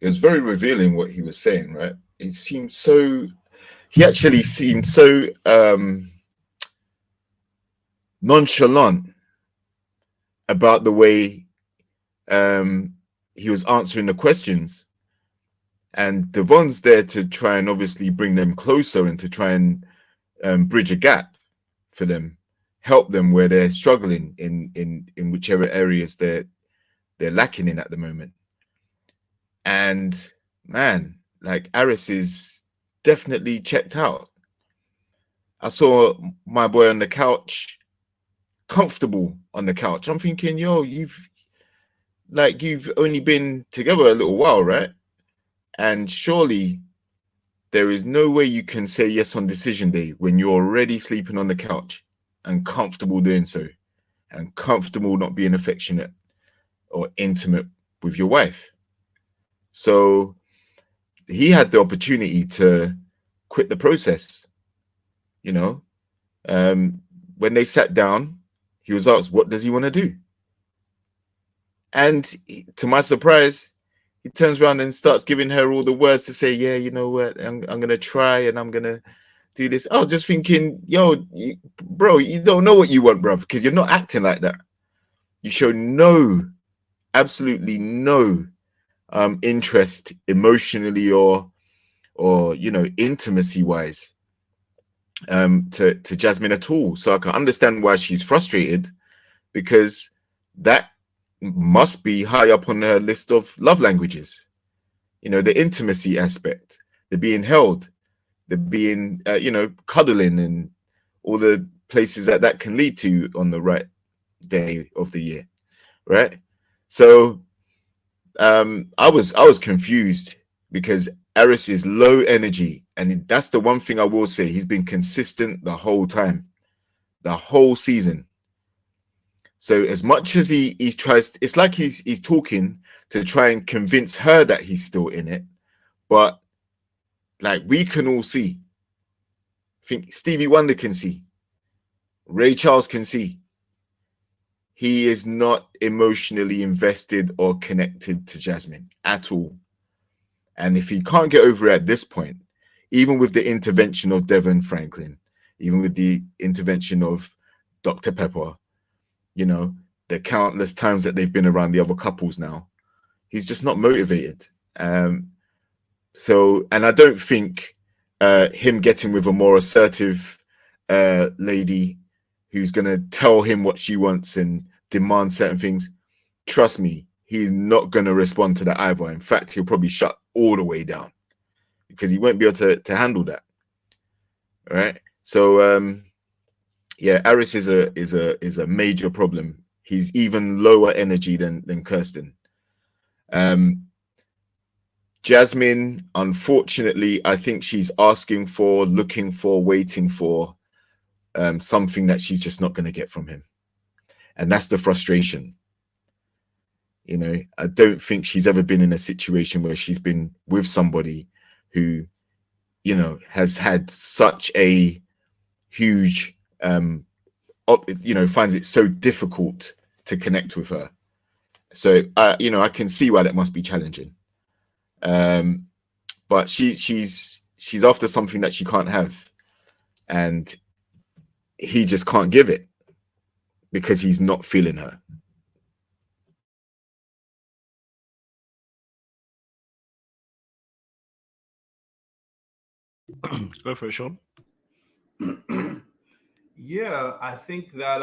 it was very revealing what he was saying, right? It seemed so, he actually seemed so nonchalant about the way he was answering the questions. And Devon's there to try and obviously bring them closer and to try and bridge a gap for them, help them where they're struggling in whichever areas they're lacking in at the moment. And man, like Aris is definitely checked out. I saw my boy on the couch, comfortable on the couch. I'm thinking, yo, you've only been together a little while, right? And surely there is no way you can say yes on decision day when you're already sleeping on the couch and comfortable doing so, and comfortable not being affectionate or intimate with your wife. So he had the opportunity to quit the process. You know, when they sat down, he was asked, what does he want to do? And to my surprise, he turns around and starts giving her all the words to say, yeah, you know what, I'm going to try and I'm going to do this. I was just thinking, yo, bro, you don't know what you want, bro, because you're not acting like that. You show absolutely no interest emotionally or you know, intimacy wise to Jasmine at all. So I can understand why she's frustrated, because that must be high up on her list of love languages. You know, the intimacy aspect, the being held, the being you know, cuddling, and all the places that can lead to on the right day of the year, right? So I was confused, because Aris is low energy, and that's the one thing I will say. He's been consistent the whole time, the whole season. So as much as he tries, it's like he's talking to try and convince her that he's still in it, but like we can all see. I think Stevie Wonder can see, Ray Charles can see, he is not emotionally invested or connected to Jasmine at all. And if he can't get over it at this point, even with the intervention of Devon Franklin, even with the intervention of Dr. Pepper, you know, the countless times that they've been around the other couples now, he's just not motivated. So, and I don't think him getting with a more assertive lady who's going to tell him what she wants and demand certain things, trust me, he's not going to respond to that either. In fact, he'll probably shut all the way down, because he won't be able to handle that. All right. So yeah, Aris is a major problem. He's even lower energy than Kirsten. Jasmine, unfortunately, I think she's asking for, looking for, waiting for something that she's just not going to get from him. And that's the frustration. You know, I don't think she's ever been in a situation where she's been with somebody who, you know, has had such a huge, you know, finds it so difficult to connect with her. So, you know, I can see why that must be challenging. But she's after something that she can't have, and he just can't give it because he's not feeling her. Go for it, Sean. Yeah, I think that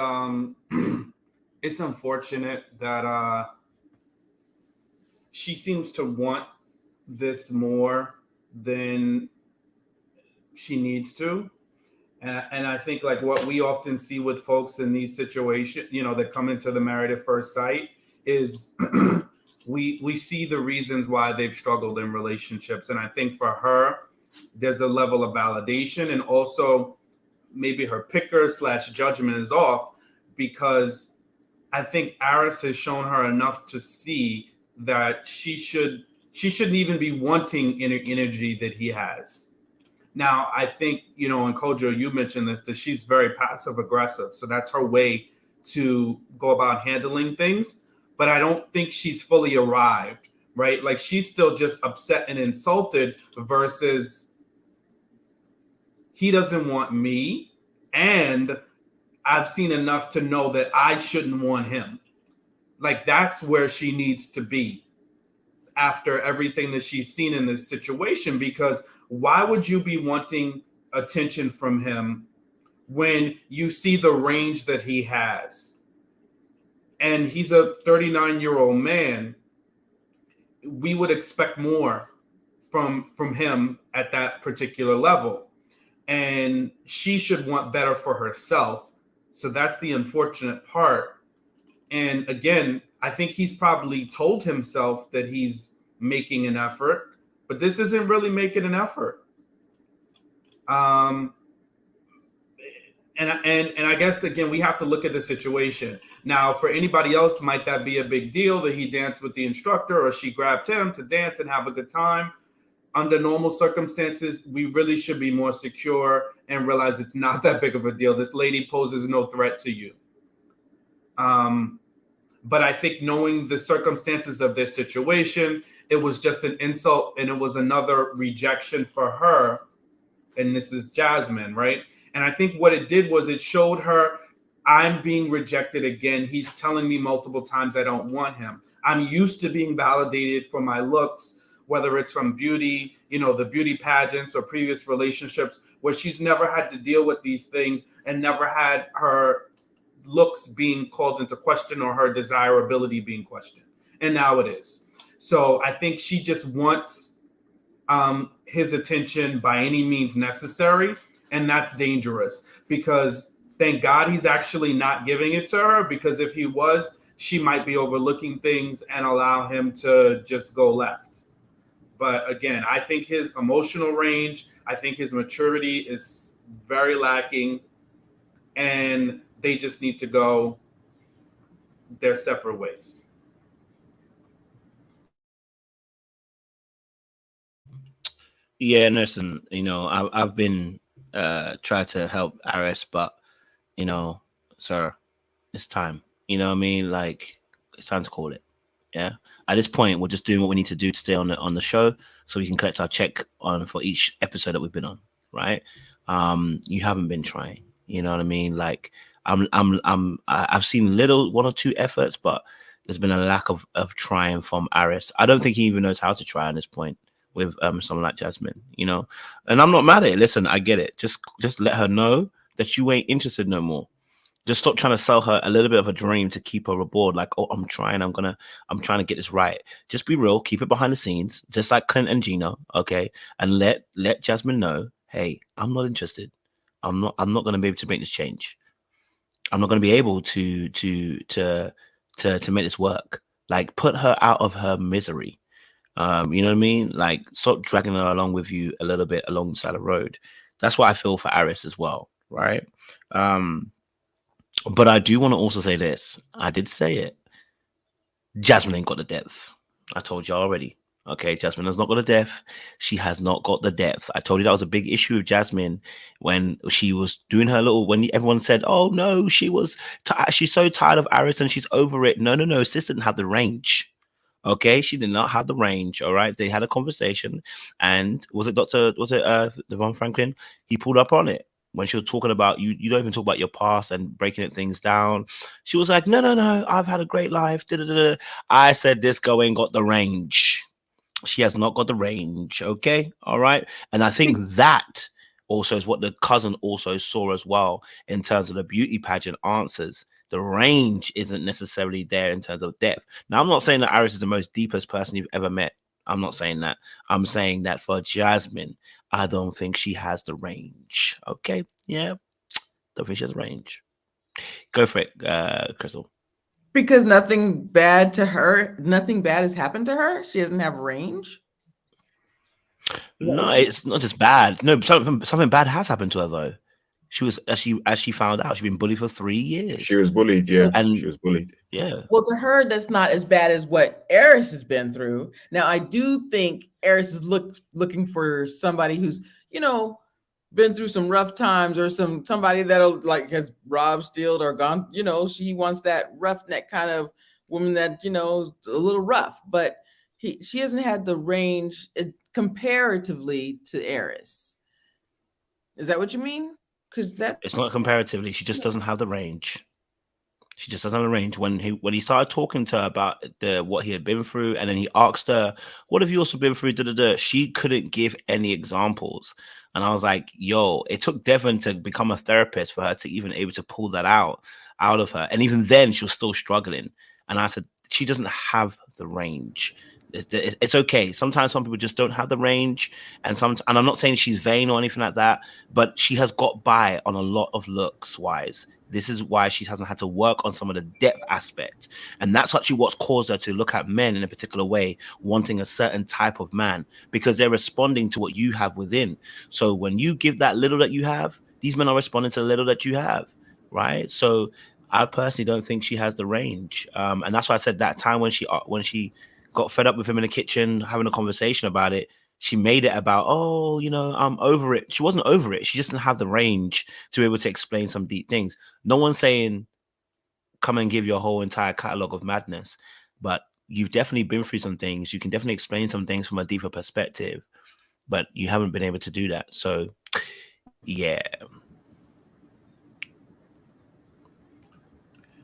it's unfortunate that she seems to want this more than she needs to. And I think like what we often see with folks in these situations, you know, that come into the Married at First Sight is we see the reasons why they've struggled in relationships. And I think for her, there's a level of validation, and also maybe her picker / judgment is off, because I think Aris has shown her enough to see that she shouldn't even be wanting energy that he has. Now, I think, you know, and Kojo, you mentioned this, that she's very passive aggressive. So that's her way to go about handling things. But I don't think she's fully arrived, right? Like, she's still just upset and insulted versus he doesn't want me. And I've seen enough to know that I shouldn't want him. Like, that's where she needs to be after everything that she's seen in this situation, because why would you be wanting attention from him when you see the range that he has? And he's a 39-year-old man. We would expect more from him at that particular level. And she should want better for herself. So that's the unfortunate part. And again, I think he's probably told himself that he's making an effort, but this isn't really making an effort. And I guess, again, we have to look at the situation. Now, for anybody else, might that be a big deal that he danced with the instructor or she grabbed him to dance and have a good time? Under normal circumstances, we really should be more secure and realize it's not that big of a deal. This lady poses no threat to you. But I think, knowing the circumstances of this situation, it was just an insult, and it was another rejection for her. And this is Jasmine, right? And I think what it did was it showed her, I'm being rejected again. He's telling me multiple times I don't want him. I'm used to being validated for my looks, whether it's from beauty, you know, the beauty pageants or previous relationships where she's never had to deal with these things and never had her looks being called into question or her desirability being questioned. And now it is. So I think she just wants his attention by any means necessary. And that's dangerous, because thank God he's actually not giving it to her, because if he was, she might be overlooking things and allow him to just go left. But again, I think his emotional range, I think his maturity is very lacking, and they just need to go their separate ways. Yeah, listen, you know, I've been trying to help Aris, but, you know, sir, it's time. You know what I mean? Like, it's time to call it. Yeah. At this point, we're just doing what we need to do to stay on the show, so we can collect our check on for each episode that we've been on. Right? You haven't been trying. You know what I mean? Like, I've seen one or two efforts, but there's been a lack of trying from Aris. I don't think he even knows how to try at this point with someone like Jasmine, you know. And I'm not mad at it. Listen, I get it. Just let her know that you ain't interested no more. Just stop trying to sell her a little bit of a dream to keep her aboard. Like, oh, I'm trying to get this right. Just be real, keep it behind the scenes, just like Clint and Gino, okay? And let Jasmine know, hey, I'm not interested. I'm not gonna be able to make this change. I'm not gonna be able to make this work. Like, put her out of her misery. You know what I mean? Like, stop dragging her along with you a little bit alongside the road. That's what I feel for Aris as well, right? But I do want to also say this. I did say it. Jasmine ain't got the depth. I told you already. Okay, Jasmine has not got the depth. She has not got the depth. I told you that was a big issue with Jasmine when she was doing her little, when everyone said, oh no, she's so tired of Aris and she's over it. No, sis didn't have the range. Okay, she did not have the range. All right, they had a conversation, and was it Devon Franklin? He pulled up on it when she was talking about you don't even talk about your past and breaking things down. She was like, no, I've had a great life. I said, this girl ain't got the range. She has not got the range. Okay, all right. And I think that also is what the cousin also saw as well in terms of the beauty pageant answers. The range isn't necessarily there in terms of depth. Now, I'm not saying that Aris is the most deepest person you've ever met. I'm not saying that. I'm saying that for Jasmine, I don't think she has the range. Okay, yeah, don't think she has range. Go for it, Crystal. Because nothing bad has happened to her. She doesn't have range. No, it's not just bad. No, something bad has happened to her though. She was as she found out, she's been bullied for 3 years. She was bullied, yeah. And She was bullied. Yeah. Well, to her, that's not as bad as what Eris has been through. Now, I do think Eris is looking for somebody who's, been through some rough times, or somebody that'll has robbed, stealed, or gone. She wants that roughneck kind of woman that a little rough. But she hasn't had the range comparatively to Eris. Is that what you mean? Because it's not comparatively. She just doesn't have the range. She just doesn't have the range. When he started talking to her about what he had been through, and then he asked her, "What have you also been through?" She couldn't give any examples, and I was like, "Yo!" It took Devon to become a therapist for her to even able to pull that out of her, and even then, she was still struggling. And I said, "She doesn't have the range. It's okay. Sometimes some people just don't have the range, and I'm not saying she's vain or anything like that, but she has got by on a lot of looks wise." This is why she hasn't had to work on some of the depth aspect. And that's actually what's caused her to look at men in a particular way, wanting a certain type of man, because they're responding to what you have within. So when you give that little that you have, these men are responding to the little that you have, right? So I personally don't think she has the range. And that's why I said that time when she got fed up with him in the kitchen, having a conversation about it, she made it about, I'm over it. She wasn't over it. She just didn't have the range to be able to explain some deep things. No one's saying, come and give your whole entire catalog of madness, but you've definitely been through some things. You can definitely explain some things from a deeper perspective, but you haven't been able to do that. So, yeah.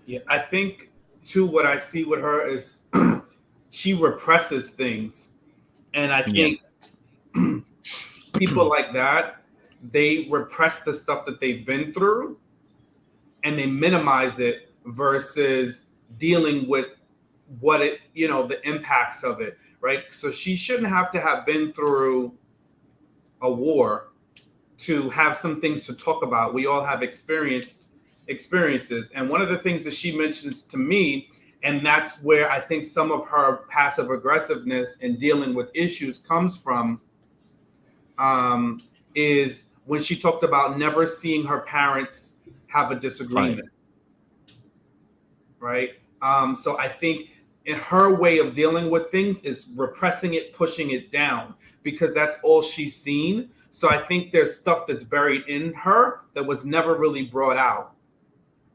Yeah, I think, too, what I see with her is she represses things. And I think people like that, they repress the stuff that they've been through and they minimize it versus dealing with the impacts of it, right? So she shouldn't have to have been through a war to have some things to talk about. We all have experiences. And one of the things that she mentions to me, and that's where I think some of her passive aggressiveness in dealing with issues comes from, is when she talked about never seeing her parents have a disagreement. Right? So I think in her way of dealing with things is repressing it, pushing it down, because that's all she's seen. So I think there's stuff that's buried in her that was never really brought out.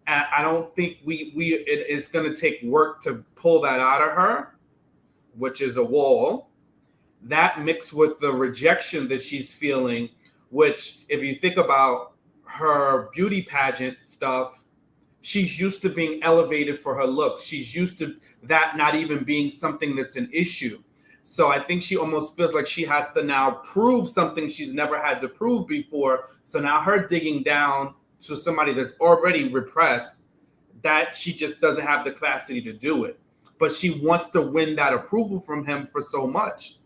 And I don't think it's going to take work to pull that out of her, which is a wall. That mixed with the rejection that she's feeling, which if you think about her beauty pageant stuff, she's used to being elevated for her looks. She's used to that not even being something that's an issue. So I think she almost feels like she has to now prove something she's never had to prove before. So now her digging down to somebody that's already repressed, that she just doesn't have the capacity to do it. But she wants to win that approval from him for so much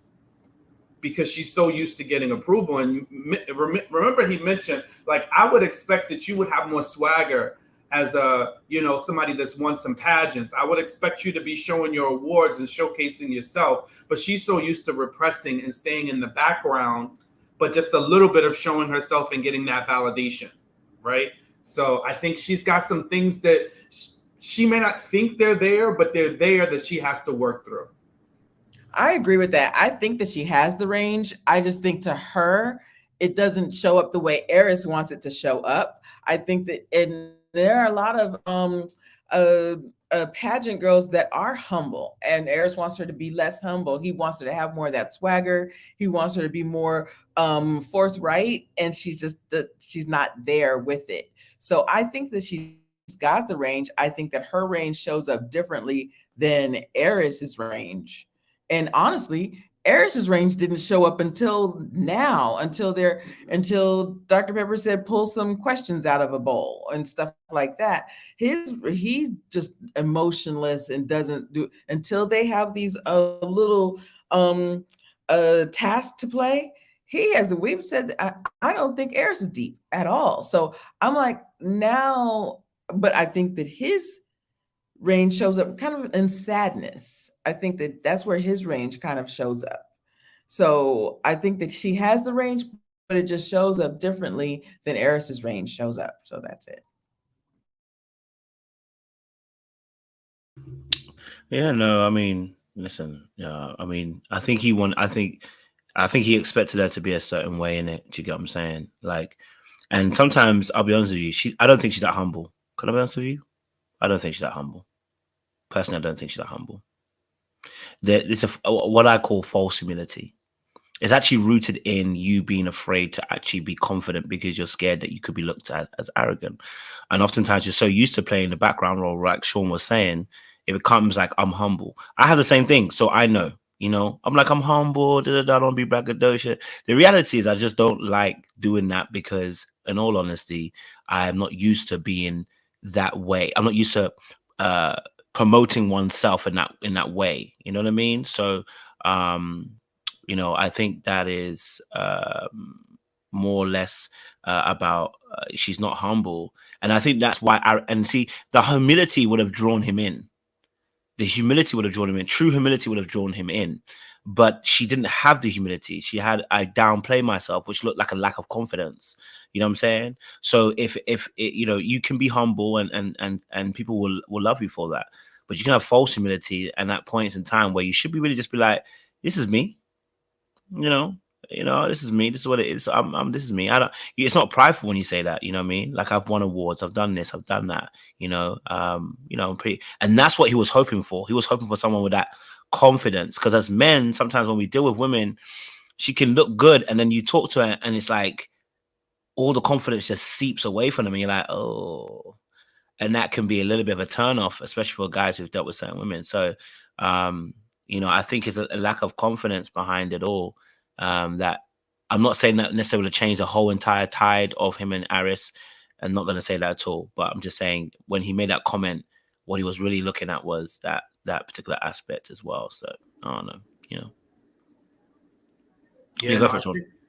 because she's so used to getting approval. And remember he mentioned, like, I would expect that you would have more swagger as somebody that's won some pageants. I would expect you to be showing your awards and showcasing yourself. But she's so used to repressing and staying in the background, but just a little bit of showing herself and getting that validation. Right. So I think she's got some things that she may not think they're there, but they're there that she has to work through. I agree with that. I think that she has the range. I just think to her, it doesn't show up the way Eris wants it to show up. I think that there are a lot of pageant girls that are humble, and Eris wants her to be less humble. He wants her to have more of that swagger. He wants her to be more forthright, and she's not there with it. So I think that she's got the range. I think that her range shows up differently than Eris's range. And honestly, Eris's range didn't show up until now, until Dr. Pepper said, pull some questions out of a bowl and stuff like that. He's just emotionless and doesn't do until they have these little tasks to play. We've said, I don't think Eris is deep at all. So I'm like, now, but I think that his range shows up kind of in sadness. I think that that's where his range kind of shows up. So I think that she has the range, but it just shows up differently than Eris's range shows up. So that's it. Yeah, no, I mean, listen, I mean, I think he won. I think he expected her to be a certain way in it. Do you get what I'm saying? Like, and sometimes I'll be honest with you, I don't think she's that humble. Can I be honest with you? I don't think she's that humble. Personally, I don't think she's that humble. It's what I call false humility. It's actually rooted in you being afraid to actually be confident because you're scared that you could be looked at as arrogant. And oftentimes you're so used to playing the background role, like Sean was saying, it becomes like, I'm humble. I have the same thing. So I know, I'm like, I'm humble, I don't be braggadocious. The reality is I just don't like doing that because, in all honesty, I am not used to being that way. I'm not used to promoting oneself in that way. You know what I mean? So, I think that is more or less about she's not humble. And I think that's why, the humility would have drawn him in. The humility would have drawn him in. True humility would have drawn him in. But she didn't have the humility. She had, I downplay myself, which looked like a lack of confidence. You know what I'm saying? So if you can be humble and people will love you for that. But you can have false humility and at points in time where you should be really just be like, this is me. This is me. This is what it is. This is me. It's not prideful when you say that, you know what I mean? Like, I've won awards, I've done this, I've done that, I'm pretty, and that's what he was hoping for. He was hoping for someone with that confidence. Because as men, sometimes when we deal with women, she can look good, and then you talk to her and it's like all the confidence just seeps away from them, and you're like, oh, and that can be a little bit of a turn off, especially for guys who've dealt with certain women. So, I think it's a lack of confidence behind it all. That I'm not saying that necessarily to change the whole entire tide of him and Aris. I'm not going to say that at all. But I'm just saying when he made that comment, what he was really looking at was that particular aspect as well. So I don't know,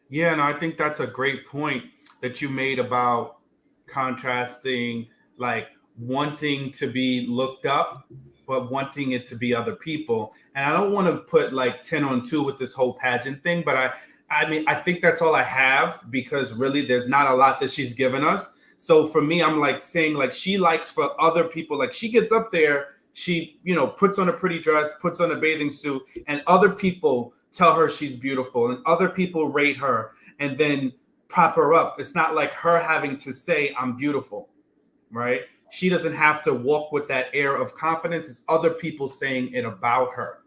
Yeah, and I think that's a great point that you made about contrasting, like wanting to be looked up, but wanting it to be other people. And I don't want to put like 10 on 2 with this whole pageant thing, but I mean, I think that's all I have because really there's not a lot that she's given us. So for me, I'm like saying like she likes for other people, like she gets up there, she, puts on a pretty dress, puts on a bathing suit, and other people tell her she's beautiful and other people rate her and then prop her up. It's not like her having to say I'm beautiful, right? She doesn't have to walk with that air of confidence. It's other people saying it about her.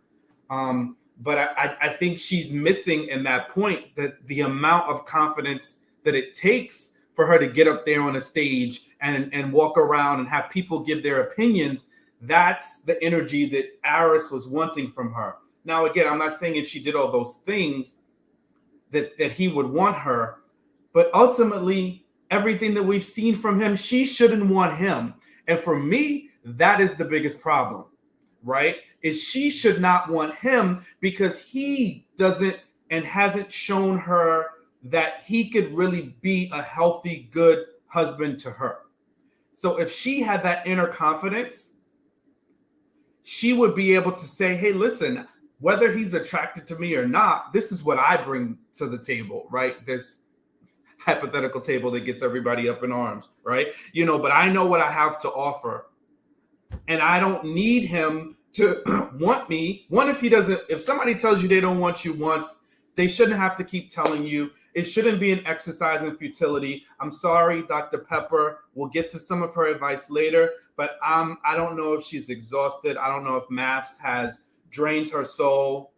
But I think she's missing in that point that the amount of confidence that it takes for her to get up there on a stage and walk around and have people give their opinions. That's the energy that Aris was wanting from her. Now, again, I'm not saying if she did all those things that he would want her, but ultimately everything that we've seen from him, she shouldn't want him. And for me, that is the biggest problem, right? Is she should not want him because he doesn't and hasn't shown her that he could really be a healthy, good husband to her. So if she had that inner confidence, she would be able to say, hey, listen, whether he's attracted to me or not, this is what I bring to the table, right? This hypothetical table that gets everybody up in arms, right? But I know what I have to offer. And I don't need him to want me. If somebody tells you they don't want you once, they shouldn't have to keep telling you. It shouldn't be an exercise in futility. I'm sorry, Dr. Pepper. We'll get to some of her advice later, but I don't know if she's exhausted. I don't know if maths has drained her soul,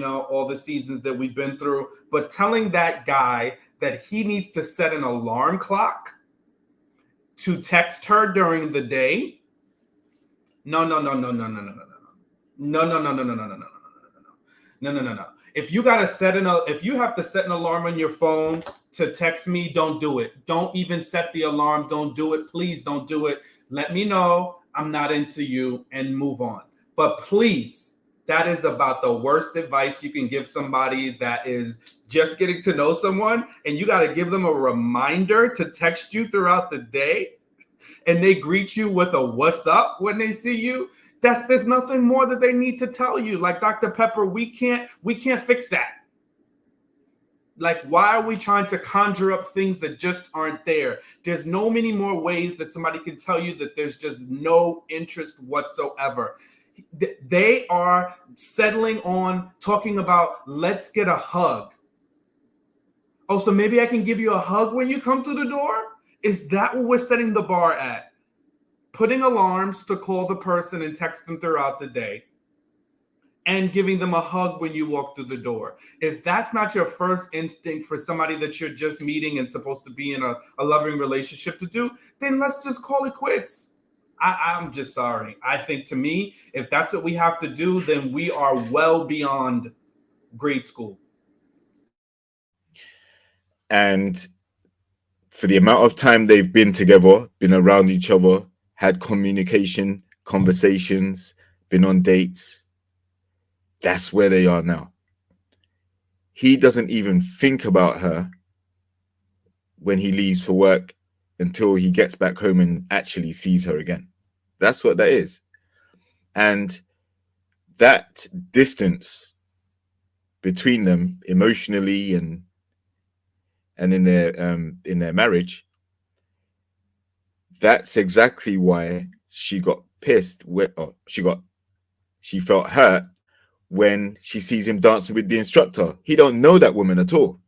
all the seasons that we've been through. But telling that guy that he needs to set an alarm clock to text her during the day. No. If you have to set an alarm on your phone to text me, don't do it. Don't even set the alarm. Don't do it. Please don't do it. Let me know I'm not into you and move on. But please, that is about the worst advice you can give somebody that is just getting to know someone, and you got to give them a reminder to text you throughout the day, and they greet you with a what's up when they see you. There's nothing more that they need to tell you. Like Dr. Pepper, we can't fix that. Like, why are we trying to conjure up things that just aren't there? There's no many more ways that somebody can tell you that there's just no interest whatsoever. They are settling on talking about, let's get a hug. Oh, so maybe I can give you a hug when you come through the door? Is that what we're setting the bar at? Putting alarms to call the person and text them throughout the day, and giving them a hug when you walk through the door. If that's not your first instinct for somebody that you're just meeting and supposed to be in a loving relationship to do, then let's just call it quits. I'm just sorry. I think, to me, if that's what we have to do, then we are well beyond grade school. And for the amount of time they've been together, been around each other, had communication, conversations, been on dates, that's where they are now. He doesn't even think about her when he leaves for work until he gets back home and actually sees her again. That's what that is. And that distance between them emotionally and in their marriage, that's exactly why she got pissed she felt hurt when she sees him dancing with the instructor. He don't know that woman at all.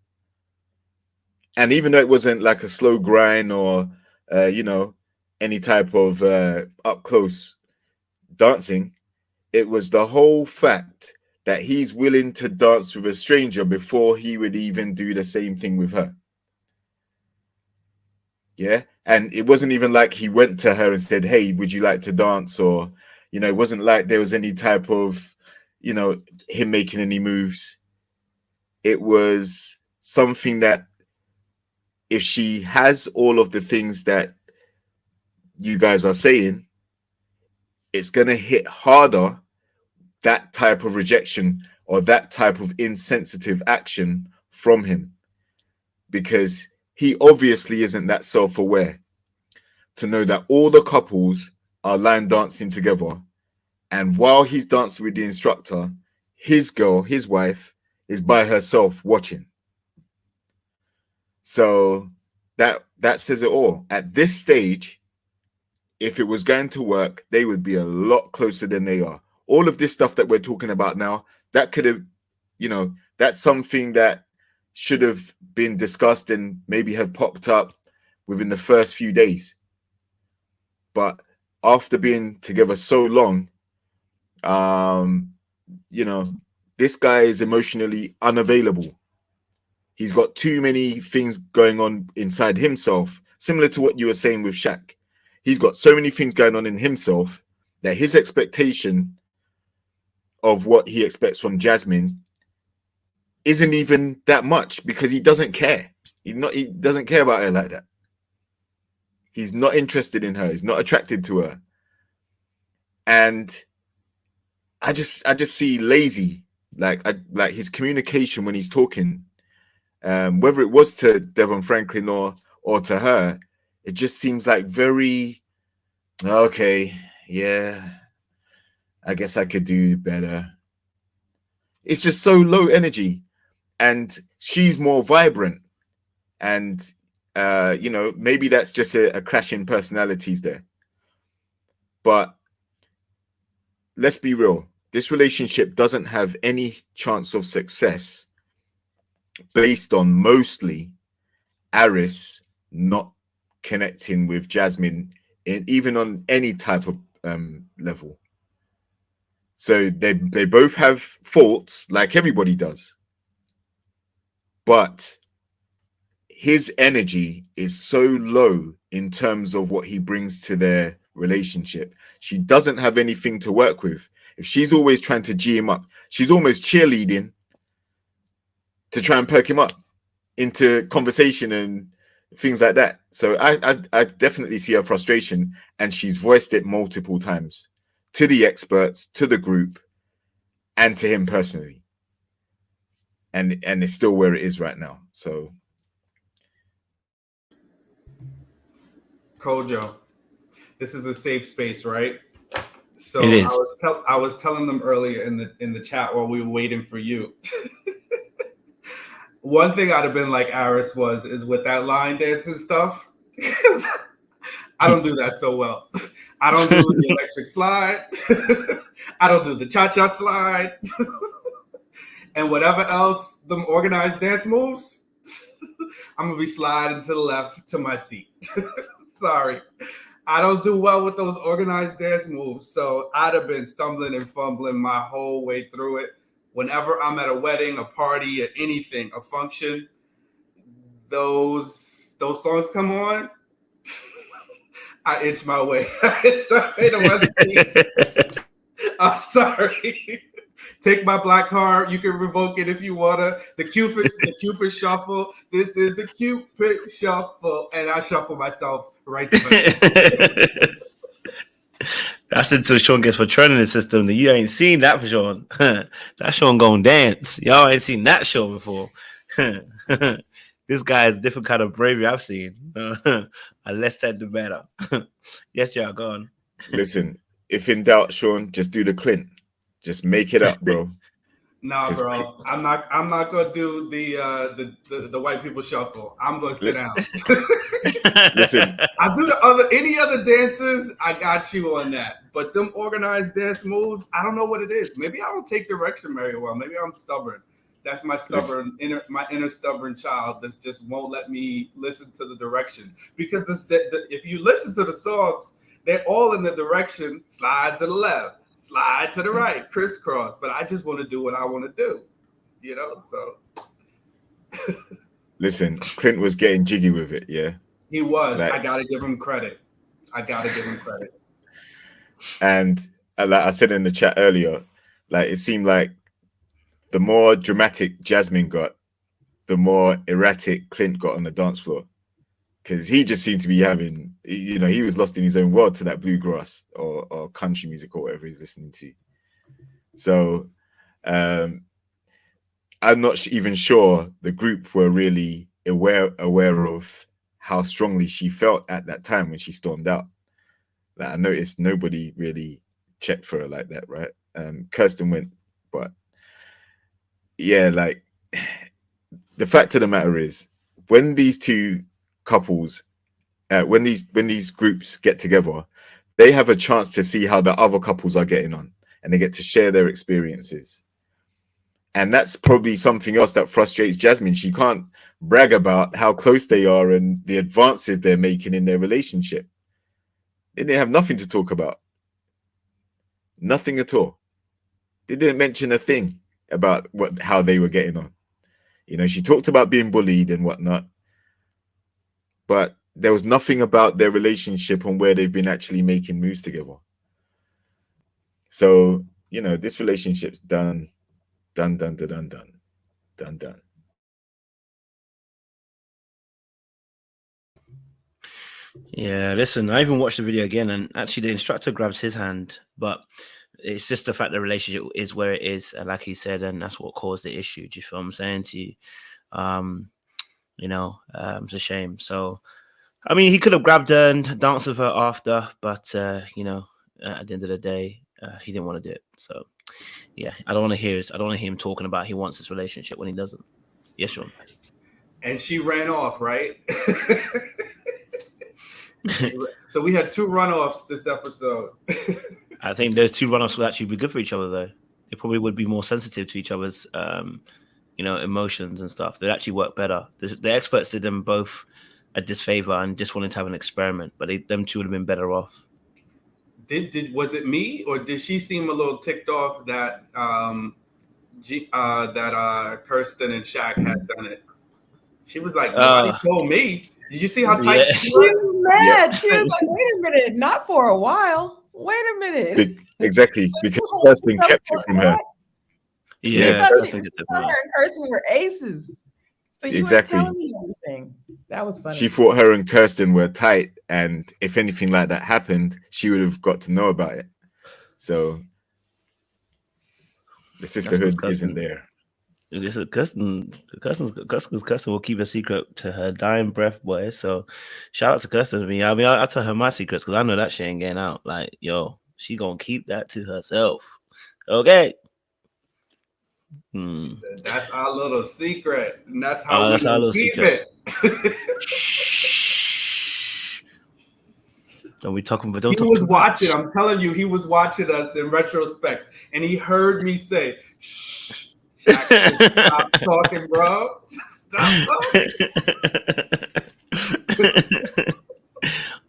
And even though it wasn't like a slow grind or any type of up close dancing, it was the whole fact that he's willing to dance with a stranger before he would even do the same thing with her. Yeah. And it wasn't even like he went to her and said, hey, would you like to dance? Or, it wasn't like there was any type of, him making any moves. It was something that if she has all of the things that you guys are saying, it's going to hit harder, that type of rejection or that type of insensitive action from him, because he obviously isn't that self-aware to know that all the couples are line dancing together, and while he's dancing with the instructor, his girl, his wife, is by herself watching. So that says it all. At this stage, if it was going to work, they would be a lot closer than they are. All of this stuff that we're talking about now, that could have, that's something that should have been discussed and maybe have popped up within the first few days. But after being together so long, this guy is emotionally unavailable. He's got too many things going on inside himself, similar to what you were saying with Shaq. He's got so many things going on in himself that his expectation of what he expects from Jasmine isn't even that much, because he doesn't care. He doesn't care about her like that. He's not interested in her. He's not attracted to her. And I just see lazy, like his communication when he's talking, whether it was to Devon Franklin or to her, it just seems like very, okay, yeah, I guess I could do better. It's just so low energy, and she's more vibrant, and maybe that's just a clash in personalities there. But let's be real, this relationship doesn't have any chance of success based on mostly Aris not connecting with Jasmine even on any type of level. So they both have faults, like everybody does, but his energy is so low in terms of what he brings to their relationship. She doesn't have anything to work with. If she's always trying to G him up, she's almost cheerleading to try and perk him up into conversation and things like that. So I definitely see her frustration, and she's voiced it multiple times to the experts, to the group, and to him personally. And it's still where it is right now. So Kojo, this is a safe space, right? So It is. I was telling them earlier in the chat while we were waiting for you. One thing I'd have been like Aris is with that line dancing stuff. I don't do that so well. I don't do the electric slide. I don't do the cha-cha slide. And whatever else, them organized dance moves, I'm going to be sliding to the left to my seat. Sorry. I don't do well with those organized dance moves. So I'd have been stumbling and fumbling my whole way through it. Whenever I'm at a wedding, a party, or anything, a function, those songs come on, I inch my way. I inch my way to my seat. I'm sorry. Take my black card. You can revoke it if you wanna. The Cupid shuffle. This is the Cupid shuffle, and I shuffle myself right to my That's until Sean gets for training the system. You ain't seen that for Sean. That Sean gonna dance. Y'all ain't seen that show before. This guy is a different kind of bravery I've seen. Less said the better. Yes, y'all, go on. Listen, if in doubt, Sean, just do the Clint. Just make it up, bro. Nah, bro. I'm not gonna do the white people shuffle. I'm gonna sit down. Listen, I do any other dances. I got you on that. But them organized dance moves, I don't know what it is. Maybe I don't take direction very well. Maybe I'm stubborn. That's my inner stubborn child that just won't let me listen to the direction. Because if you listen to the songs, they're all in the direction. Slide to the left. Slide to the right, crisscross. But I just want to do what I want to do, so. Listen, Clint was getting jiggy with it, yeah? He was. Like, I got to give him credit. And like I said in the chat earlier, like it seemed like the more dramatic Jasmine got, the more erratic Clint got on the dance floor. Because he just seemed to be having, he was lost in his own world to that bluegrass or country music or whatever he's listening to. So I'm not even sure the group were really aware of how strongly she felt at that time when she stormed out. Like, I noticed nobody really checked for her like that, right? Kirsten went, but yeah, like the fact of the matter is, when these two couples, when these groups get together, they have a chance to see how the other couples are getting on, and they get to share their experiences. And that's probably something else that frustrates Jasmine. She can't brag about how close they are and the advances they're making in their relationship. They didn't have nothing to talk about. Nothing at all. They didn't mention a thing about how they were getting on. She talked about being bullied and whatnot, but there was nothing about their relationship and where they've been actually making moves together. So, this relationship's done. Yeah, listen, I even watched the video again, and actually the instructor grabs his hand, but it's just the fact the relationship is where it is, like he said, and that's what caused the issue. Do you feel what I'm saying to you? It's a shame. So, I mean, he could have grabbed her and danced with her after, but at the end of the day, he didn't want to do it. So, yeah, I don't want to hear him talking about he wants this relationship when he doesn't. Yes, Sean. And she ran off, right? So we had 2 runoffs this episode. I think those 2 runoffs would actually be good for each other, though. They probably would be more sensitive to each other's, emotions and stuff. They'd actually work better. The experts did them both a disfavor and just wanted to have an experiment, but them 2 would have been better off. Was it me, or did she seem a little ticked off that Kirsten and Shaq had done it? She was like, nobody told me. Did you see how tight she was? She was mad. Yep. She was like, wait a minute, not for a while. Wait a minute. Exactly, because Kirsten kept it from her. Yeah, her and Kirsten were aces. So you weren't telling me anything. That was funny. She thought her and Kirsten were tight, and if anything like that happened, she would have got to know about it. So the sisterhood isn't there. Listen, Kirsten will keep a secret to her dying breath, boy. So shout out to Kirsten. I tell her my secrets because I know that she ain't getting out. Like, yo, she gonna keep that to herself. Okay. That's our little secret, and that's how That's our we little keep secret. it. Don't we talking? But don't He talk was too watching. much. I'm telling you, he was watching us in retrospect, and he heard me say, "Shh, Shaq, just stop talking, bro. Just stop talking."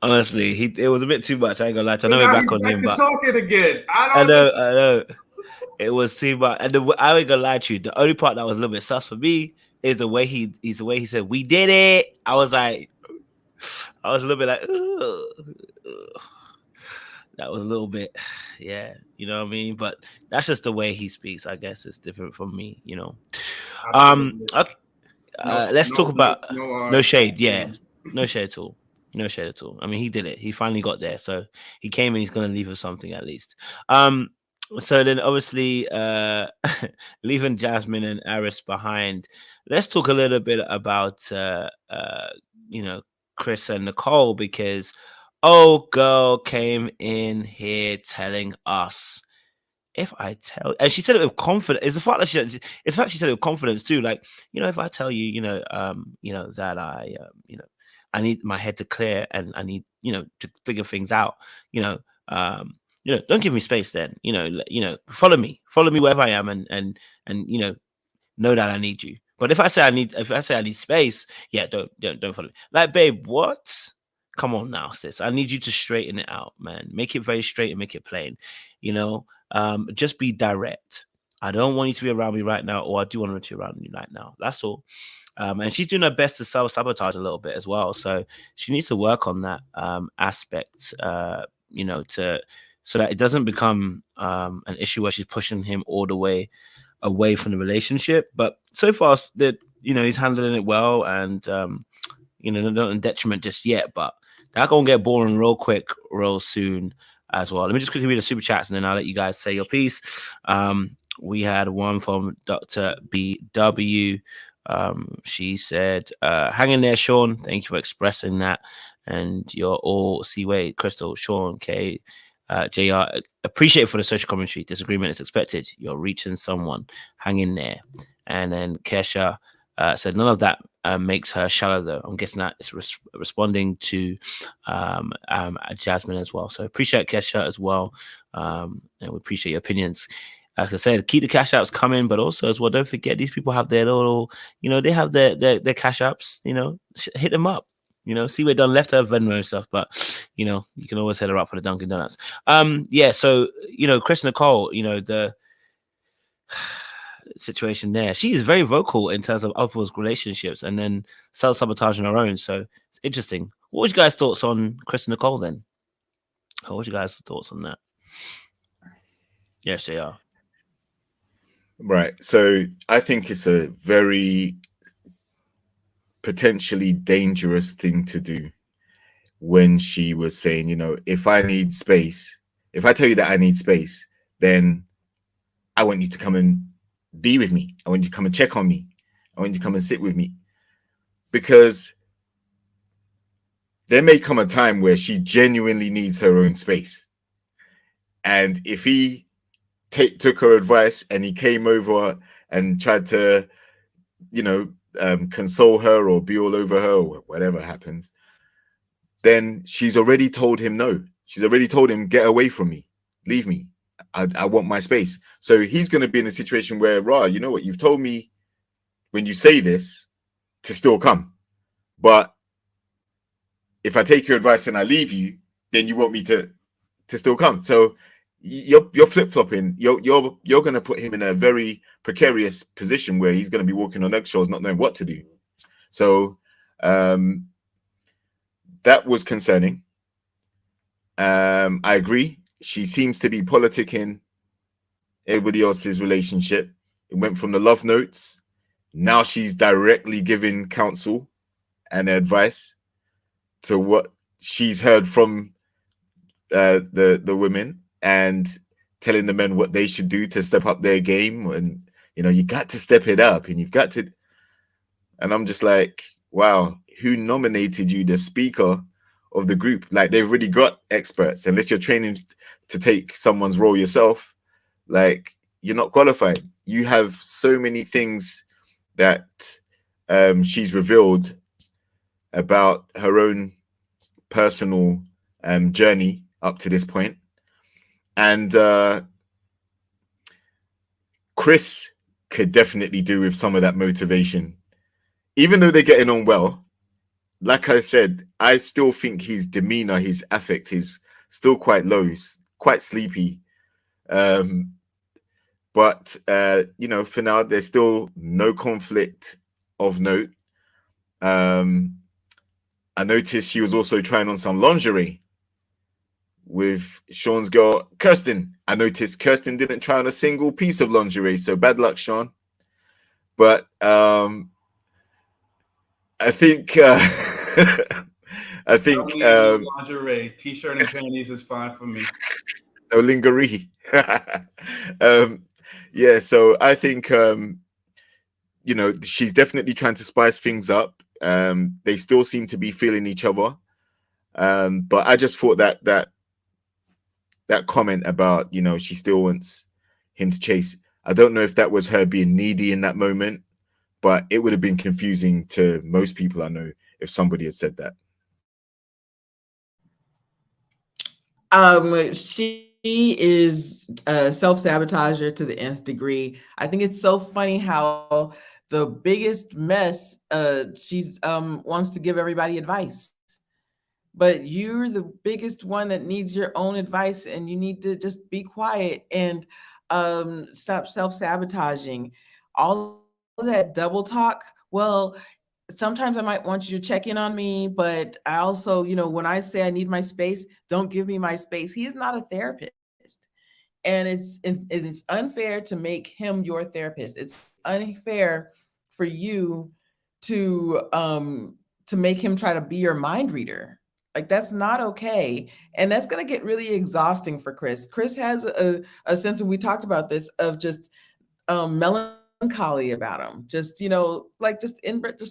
Honestly, it was a bit too much. I ain't gonna lie. I know Now we're back he's on back him, to but talking again. I know. It was too much. And I ain't gonna lie to you. The only part that was a little bit sus for me is the way he said, "We did it." I was like, I was a little bit like, ugh. That was a little bit, yeah, you know what I mean. But that's just the way he speaks. I guess it's different from me, you know. Okay, let's talk about no shade. Yeah, no shade at all. No shade at all. I mean, he did it. He finally got there. So he came and he's gonna leave us something at least. So then obviously leaving Jasmine and Aris behind. Let's talk a little bit about you know, Chris and Nicole, because girl came in here telling us, if I tell, and she said it with confidence. It's the fact that she said it with confidence too. Like, you know, if I tell you, you know, that I, you know, I need my head to clear and I need, you know, to figure things out, you know, don't give me space then, you know, follow me wherever I am and, you know that I need you. But if I say I need space, yeah, don't follow me. Like, babe, what? Come on now, sis. I need you to straighten it out, man. Make it very straight and make it plain. You know, just be direct. I don't want you to be around me right now, or I do want to be around you right now. That's all. And she's doing her best to self-sabotage a little bit as well. So she needs to work on that aspect, you know, so that it doesn't become an issue where she's pushing him all the way away from the relationship. But so far that, you know, he's handling it well, and you know, not in detriment just yet, but that gonna get boring real quick, real soon as well. Let me just quickly read the super chats and then I'll let you guys say your piece. We had one from Dr. BW. She said, hang in there, Sean. Thank you for expressing that. And you're all Seaway, Crystal, Sean, K, JR, appreciate it for the social commentary. Disagreement is expected. You're reaching someone. Hang in there. And then Kesha said none of that makes her shallow, though. I'm guessing that is responding to Jasmine as well. So appreciate Kesha as well. And we appreciate your opinions. Like I said, keep the cash apps coming, but also as well, don't forget these people have their little, you know, they have their cash apps, you know, hit them up. You know, see, we're done left her Venmo and stuff, but you know, you can always hit her up for the Dunkin' Donuts. Yeah, so you know, Chris Nicole, you know, the situation there, she is very vocal in terms of other relationships and then self-sabotaging her own. So it's interesting. What was you guys' thoughts on Chris Nicole then? What was you guys' thoughts on that? Yes, they are. Right. So I think it's a very potentially dangerous thing to do when she was saying, you know, if I need space, if I tell you that I need space, then I want you to come and be with me. I want you to come and check on me. I want you to come and sit with me. Because there may come a time where she genuinely needs her own space. And if he took her advice and he came over and tried to, you know, console her or be all over her or whatever happens, then she's already told him no. She's already told him, get away from me, leave me. I want my space. So he's going to be in a situation where, you know what, you've told me when you say this to still come, but if I take your advice and I leave you, then you want me to still come. So you're flip-flopping. You're going to put him in a very precarious position where he's going to be walking on eggshells, not knowing what to do. So that was concerning. I agree. She seems to be politicking everybody else's relationship. It went from the love notes. Now she's directly giving counsel and advice to what she's heard from the women, and telling the men what they should do to step up their game. And, you know, you got to step it up and you've got to. And I'm just like, wow, who nominated you the speaker of the group? Like, they've already got experts. Unless you're training to take someone's role yourself, like, you're not qualified. You have so many things that she's revealed about her own personal journey up to this point. And Chris could definitely do with some of that motivation. Even though they're getting on well, like I said, I still think his demeanor, his affect is still quite low. He's quite sleepy. But you know, for now, there's still no conflict of note. I noticed she was also trying on some lingerie with Sean's girl, Kirsten. I noticed Kirsten didn't try on a single piece of lingerie, so bad luck, Sean. But I think I think lingerie, t-shirt and panties is fine for me. No lingerie. Yeah, so I think you know, she's definitely trying to spice things up. They still seem to be feeling each other. But I just thought that comment about, you know, she still wants him to chase. I don't know if that was her being needy in that moment, but it would have been confusing to most people I know if somebody had said that. She is a self-sabotager to the nth degree. I think it's so funny how the biggest mess, she's wants to give everybody advice. But you're the biggest one that needs your own advice, and you need to just be quiet and stop self-sabotaging. All of that double talk. Well, sometimes I might want you to check in on me, but I also, you know, when I say I need my space, don't give me my space. He's not a therapist. And it's unfair to make him your therapist. It's unfair for you to make him try to be your mind reader. Like, that's not okay. And that's going to get really exhausting for Chris. Chris has a sense, and we talked about this, of just melancholy about him, just, you know, like just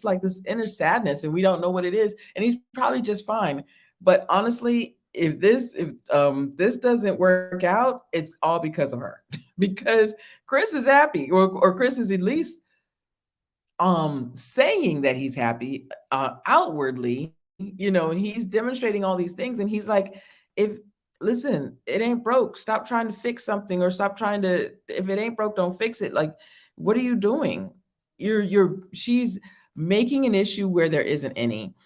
like this inner sadness, and we don't know what it is, and he's probably just fine. But honestly, if this doesn't work out, it's all because of her. Because Chris is happy, or Chris is at least saying that he's happy outwardly. You know, he's demonstrating all these things, and he's like, if listen, it ain't broke, stop trying to fix something, or stop trying to, if it ain't broke, don't fix it. Like, what are you doing? She's making an issue where there isn't any.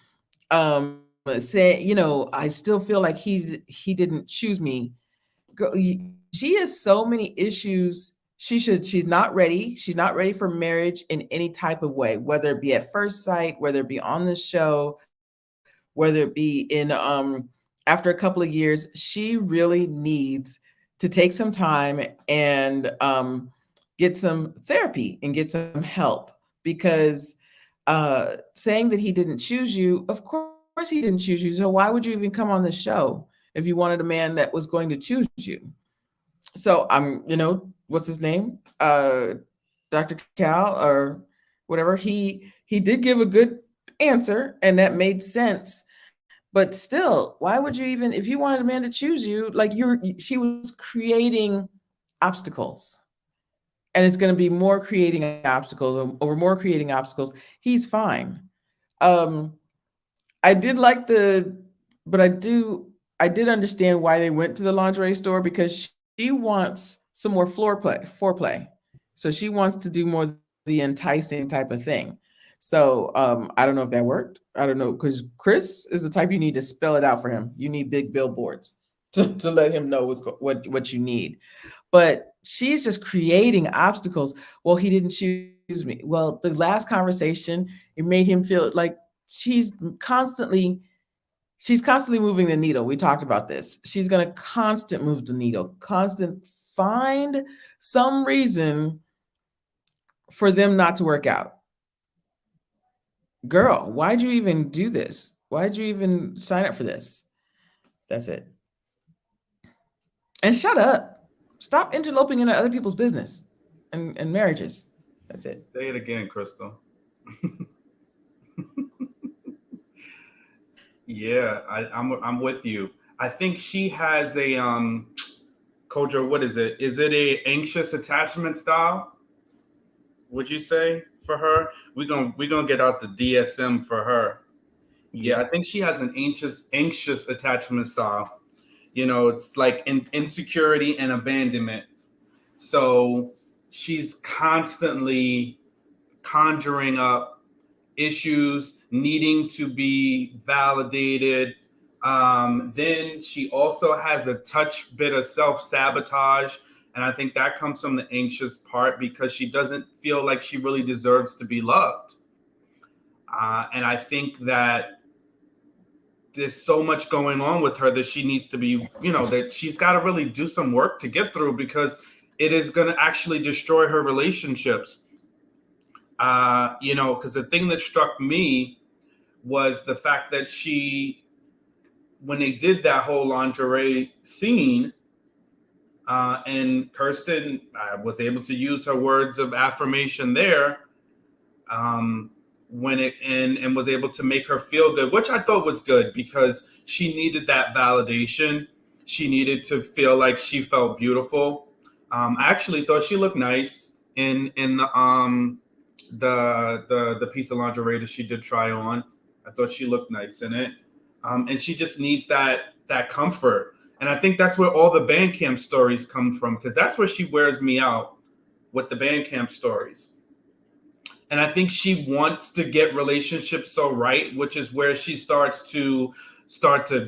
Say, you know, I still feel like he didn't choose me. She has so many issues. She's not ready. She's not ready for marriage in any type of way, whether it be at first sight, whether it be on the show, whether it be in after a couple of years. She really needs to take some time and get some therapy and get some help, because saying that he didn't choose you, of course he didn't choose you. So why would you even come on the show if you wanted a man that was going to choose you? So you know, what's his name? Dr. Cal or whatever. He did give a good answer, and that made sense. But still, why would you even, if you wanted a man to choose you, like she was creating obstacles. And it's going to be more creating obstacles over more creating obstacles. He's fine. I did like but I did understand why they went to the lingerie store, because she wants some more foreplay. So she wants to do more the enticing type of thing. So I don't know if that worked. I don't know, because Chris is the type you need to spell it out for him. You need big billboards to let him know what you need. But she's just creating obstacles. Well, he didn't choose me. Well, the last conversation, it made him feel like she's constantly moving the needle. We talked about this. She's going to constant move the needle, constant find some reason for them not to work out. Girl, why'd you even do this? Why'd you even sign up for this? That's it. And shut up. Stop interloping into other people's business and marriages. That's it. Say it again, Crystal. Yeah, I'm with you. I think she has Kojo, what is it? Is it a anxious attachment style? Would you say for her? We're gonna get out the DSM for her. Yeah, I think she has an anxious attachment style. It's like insecurity and abandonment. So she's constantly conjuring up issues, needing to be validated. Then she also has a touch bit of self-sabotage. And I think that comes from the anxious part because she doesn't feel like she really deserves to be loved. And I think that there's so much going on with her that she needs to be, that she's got to really do some work to get through because it is going to actually destroy her relationships. Because the thing that struck me was the fact that when they did that whole lingerie scene, and Kirsten was able to use her words of affirmation there, and was able to make her feel good, which I thought was good because she needed that validation. She needed to feel like she felt beautiful. I actually thought she looked nice in the piece of lingerie that she did try on. I thought she looked nice in it. And she just needs that comfort. And I think that's where all the Bandcamp stories come from, because that's where she wears me out with the Bandcamp stories. And I think she wants to get relationships so right, which is where she starts to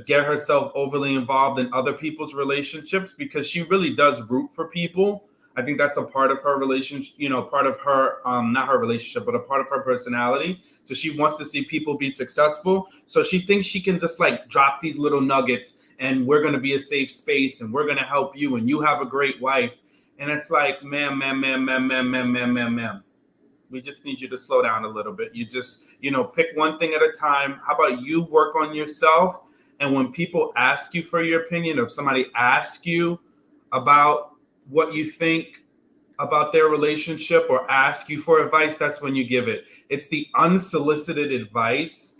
get herself overly involved in other people's relationships, because she really does root for people. I think that's a part of her relationship, part of her, not her relationship, but a part of her personality. So she wants to see people be successful. So she thinks she can just like drop these little nuggets and we're going to be a safe space and we're going to help you and you have a great wife. And it's like, ma'am. We just need you to slow down a little bit. You just, pick one thing at a time. How about you work on yourself? And when people ask you for your opinion, or if somebody asks you about what you think about their relationship or ask you for advice, that's when you give it. It's the unsolicited advice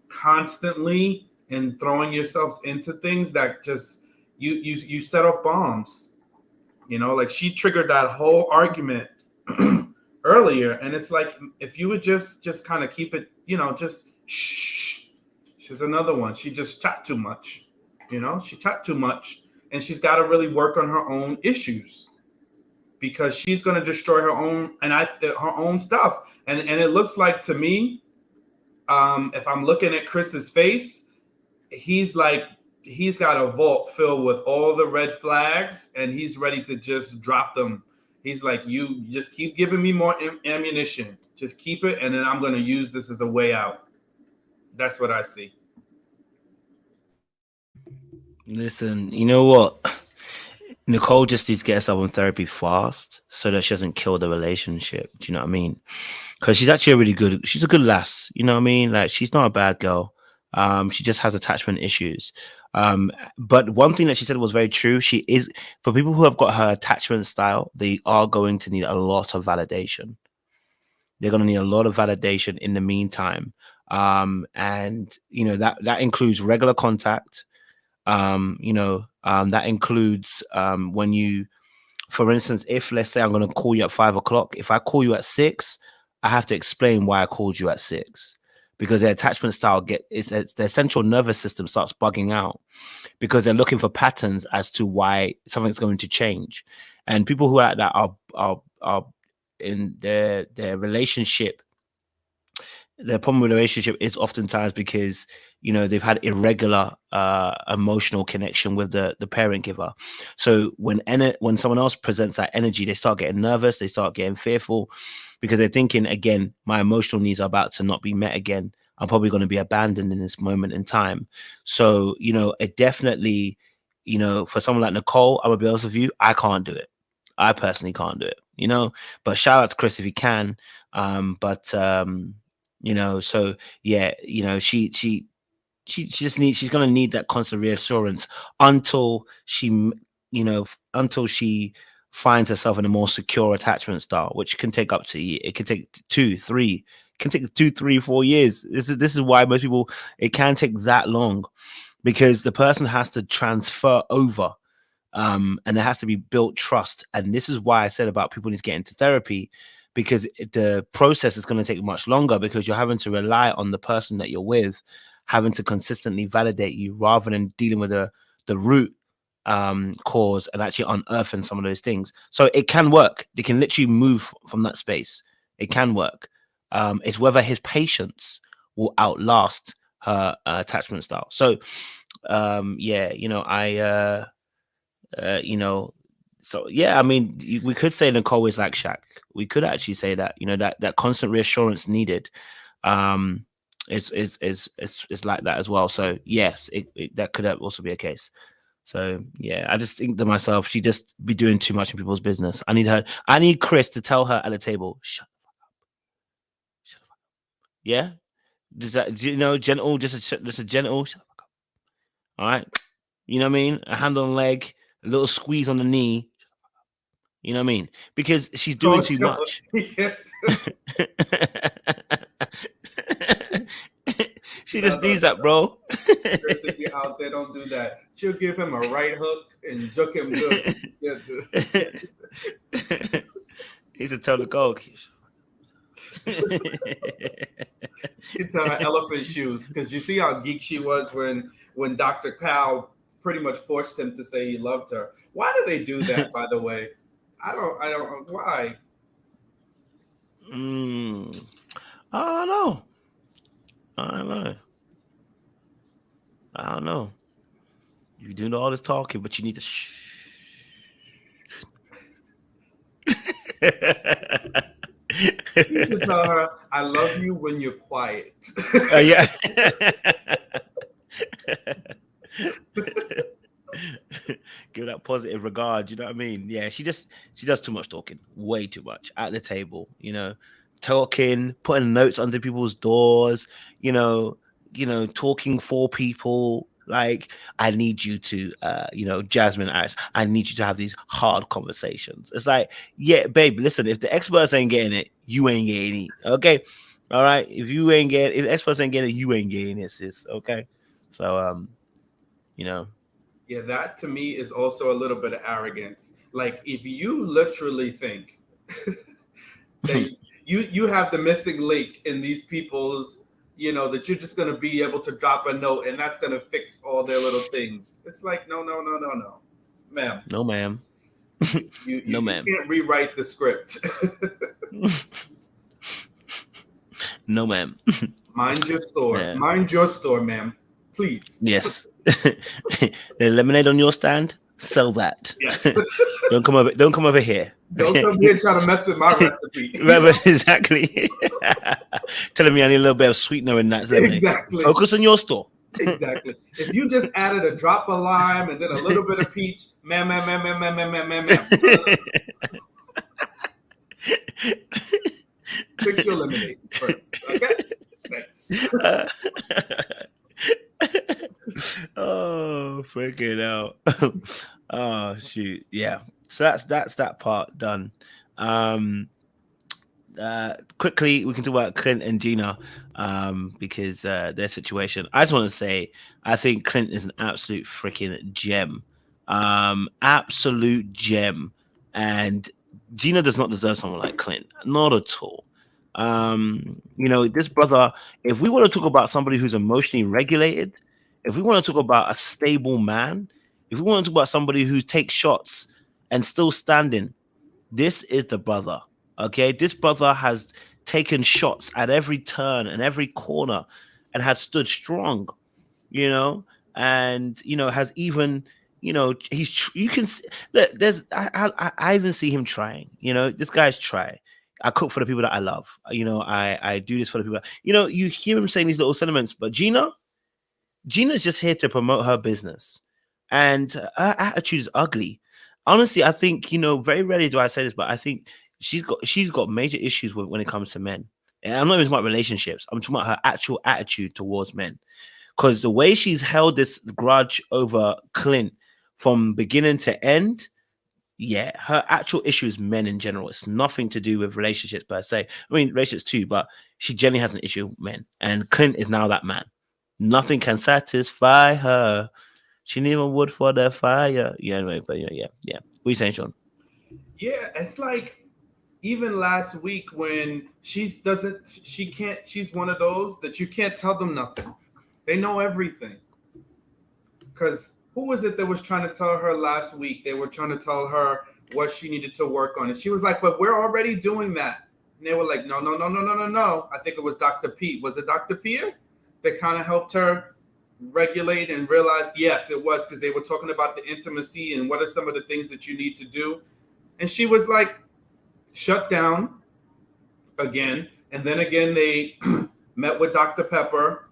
constantly and throwing yourselves into things that just, you set off bombs. Like she triggered that whole argument earlier, and it's like if you would just kind of keep it, just shh. She's another one. She just chat too much. She chat too much, and she's got to really work on her own issues because she's going to destroy her own her own stuff. And it looks like to me, if I'm looking at Chris's face, he's got a vault filled with all the red flags, and he's ready to just drop them. He's like, you just keep giving me more ammunition. Just keep it, and then I'm going to use this as a way out. That's what I see. Listen, you know what? Nicole just needs to get herself in therapy fast so that she doesn't kill the relationship. Do you know what I mean? Because she's actually she's a good lass. You know what I mean? Like, she's not a bad girl. She just has attachment issues. But one thing that she said was very true. She is, for people who have got her attachment style, they are going to need a lot of validation. They're going to need a lot of validation in the meantime. And that includes regular contact. That includes when you, for instance, if let's say I'm going to call you at 5 o'clock, if I call you at 6, I have to explain why I called you at 6. Because their attachment style their central nervous system starts bugging out because they're looking for patterns as to why something's going to change. And people who are like that are in their relationship. Their problem with the relationship is oftentimes because they've had irregular emotional connection with the parent giver. So when someone else presents that energy, they start getting nervous, they start getting fearful, because they're thinking, again, my emotional needs are about to not be met again. I'm probably going to be abandoned in this moment in time. So it definitely, for someone like Nicole, I'm gonna be honest with you, I can't do it. I personally can't do it. But shout out to Chris if he can. So yeah, she just needs, she's going to need that constant reassurance until she finds herself in a more secure attachment style, which can take up to, it can take 2, 3, 4 years. This is why most people, it can take that long, because the person has to transfer over And there has to be built trust. And this is why I said about people need to get into therapy, because the process is going to take much longer, because you're having to rely on the person that you're with having to consistently validate you, rather than dealing with the root cause and actually unearthing some of those things. So it can work. They can literally move from that space. It can work. It's whether his patience will outlast her attachment style. So yeah, so yeah, I mean, we could say Nicole is like Shaq. We could actually say that, that constant reassurance needed is like that as well. So yes, that could also be a case. So yeah, I just think to myself, she just be doing too much in people's business. I need Chris to tell her at the table, shut the fuck up. Shut the fuck up. Yeah? Gentle, just a gentle, shut the fuck up. All right. You know what I mean? A hand on the leg, a little squeeze on the knee. You know what I mean? Because she's doing too much. She just needs that, bro. If you're out there, don't do that. She'll give him a right hook and juke him good. Yeah, He's to tell the go. You tell her elephant shoes, because you see how geek she was when Dr. Cal pretty much forced him to say he loved her. Why do they do that, by the way? I don't why. I don't know. You do all this talking, but you need to shh. You should tell her, I love you when you're quiet. Yeah. Give that positive regard, you know what I mean? Yeah, she does too much talking, way too much at the table, talking, putting notes under people's doors, talking for people. Like, I need you to Jasmine Iris, I need you to have these hard conversations. It's like, yeah, babe, listen, if the experts ain't getting it, you ain't getting it. Okay. All right. If the experts ain't getting it, you ain't getting it, sis. Okay. So yeah, that to me is also a little bit of arrogance. Like, if you literally think that you have the missing link in these people's, that you're just going to be able to drop a note and that's going to fix all their little things. It's like, no, ma'am. No, ma'am. No, ma'am. You can't rewrite the script. No, ma'am. Mind your store. Yeah. Mind your store, ma'am. Please. Yes. The lemonade on your stand, sell that. Yes. Don't come over here. Don't come here and try to mess with my recipe. Exactly. Telling me I need a little bit of sweetener in that lemonade. Exactly. Focus on your store. Exactly. If you just added a drop of lime and then a little bit of peach, ma'am. Fix your lemonade first. Okay? Thanks. Oh, freaking out. Oh, shoot. Yeah. So that's that part done. Quickly, we can talk about Clint and Gina because their situation. I just want to say, I think Clint is an absolute freaking gem. Absolute gem. And Gina does not deserve someone like Clint. Not at all. This brother, if we want to talk about somebody who's emotionally regulated, if we want to talk about a stable man, if we want to talk about somebody who takes shots and still standing, this is the brother. Okay, this brother has taken shots at every turn and every corner and has stood strong, and has even, you can see, look, I even see him trying. This guy's trying. I cook for the people that I love. I do this for the people. You hear him saying these little sentiments, but Gina's just here to promote her business, and her attitude is ugly. Honestly, I think, very rarely do I say this, but I think she's got major issues when it comes to men. And I'm not even talking about relationships. I'm talking about her actual attitude towards men, because the way she's held this grudge over Clint from beginning to end. Yeah, her actual issue is men in general. It's nothing to do with relationships per se. I mean, relationships too, but she generally has an issue with men. And Clint is now that man. Nothing can satisfy her. She need more wood for the fire. Yeah, anyway, but yeah. What are you saying, Sean? Yeah, it's like even last week when she's one of those that you can't tell them nothing. They know everything. Because who was it that was trying to tell her last week? They were trying to tell her what she needed to work on. And she was like, but we're already doing that. And they were like, no. I think it was Dr. P. Was it Dr. Pia that kind of helped her regulate and realize, yes, it was, because they were talking about the intimacy and what are some of the things that you need to do. And she was like, shut down again. And then again, they met with Dr. Pepper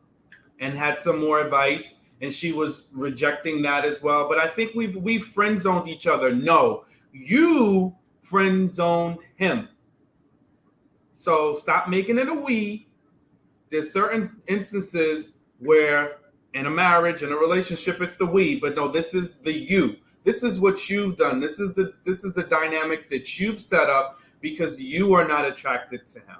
and had some more advice. And she was rejecting that as well. But I think we've friend zoned each other. No, you friend zoned him. So stop making it a we. There's certain instances where in a marriage, in a relationship, it's the we. But no, this is the you. This is what you've done. This is the dynamic that you've set up because you are not attracted to him.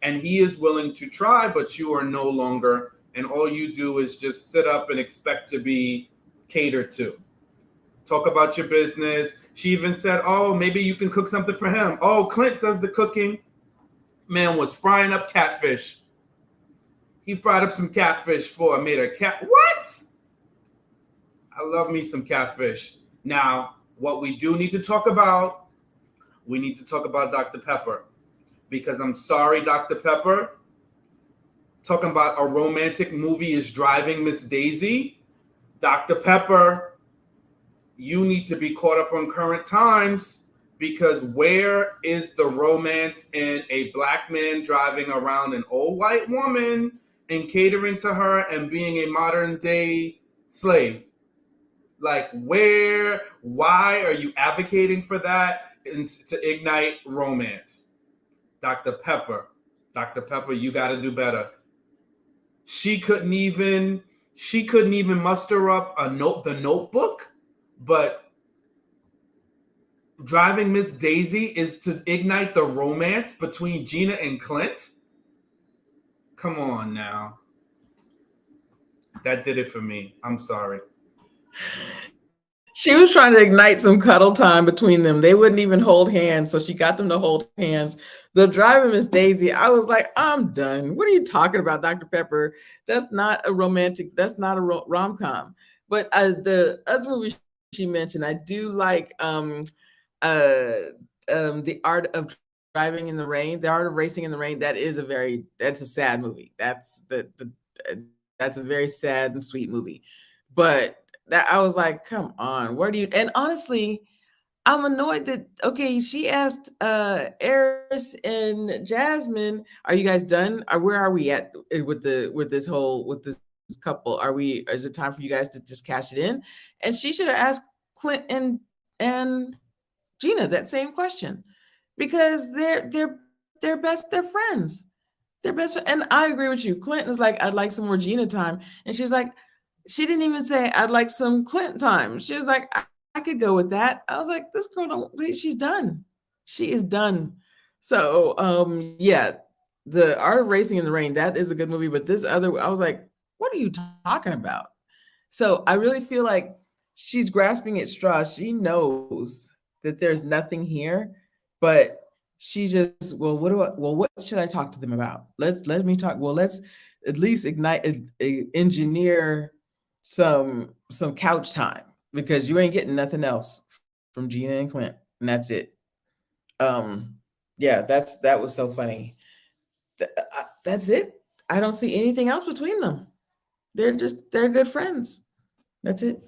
And he is willing to try, but you are no longer. And all you do is just sit up and expect to be catered to. Talk about your business. She even said, oh, maybe you can cook something for him. Oh, Clint does the cooking. Man was frying up catfish. He fried up some catfish for made a cat. What? I love me some catfish. Now, what we do need to talk about, we need to talk about Dr. Pepper. Because I'm sorry, Dr. Pepper. Talking about a romantic movie is driving Miss Daisy. Dr. Pepper, you need to be caught up on current times because where is the romance in a black man driving around an old white woman and catering to her and being a modern day slave? Like why are you advocating for that and to ignite romance? Dr. Pepper, you got to do better. She couldn't even muster up the Notebook, but driving Miss Daisy is to ignite the romance between Gina and Clint. Come on now. That did it for me. I'm sorry. She was trying to ignite some cuddle time between them. They wouldn't even hold hands, so she got them to hold hands. The driving Miss Daisy, I was like, I'm done. What are you talking about, Dr. Pepper? That's not a romantic. That's not a rom-com. But the other movie she mentioned, I do like The Art of Driving in the Rain, The Art of Racing in the Rain. That's a sad movie. That's a very sad and sweet movie. But that I was like, come on, where do you? And honestly, I'm annoyed that she asked Eris and Jasmine, "Are you guys done? Or where are we at with this couple? Is it time for you guys to just cash it in?" And she should have asked Clint and Gina that same question because they're friends. They're best, and I agree with you. Clint is like, I'd like some more Gina time, and she's like. She didn't even say, I'd like some Clint time. She was like, I could go with that. I was like, this girl she's done. She is done. So, The Art of Racing in the Rain, that is a good movie. But this other, I was like, what are you talking about? So I really feel like she's grasping at straws. She knows that there's nothing here, but she just, what should I talk to them about? Let me talk. Well, let's at least engineer some couch time because you ain't getting nothing else from Gina and Clint, and that's it. That was so funny. That's it. I don't see anything else between them. They're good friends. That's it.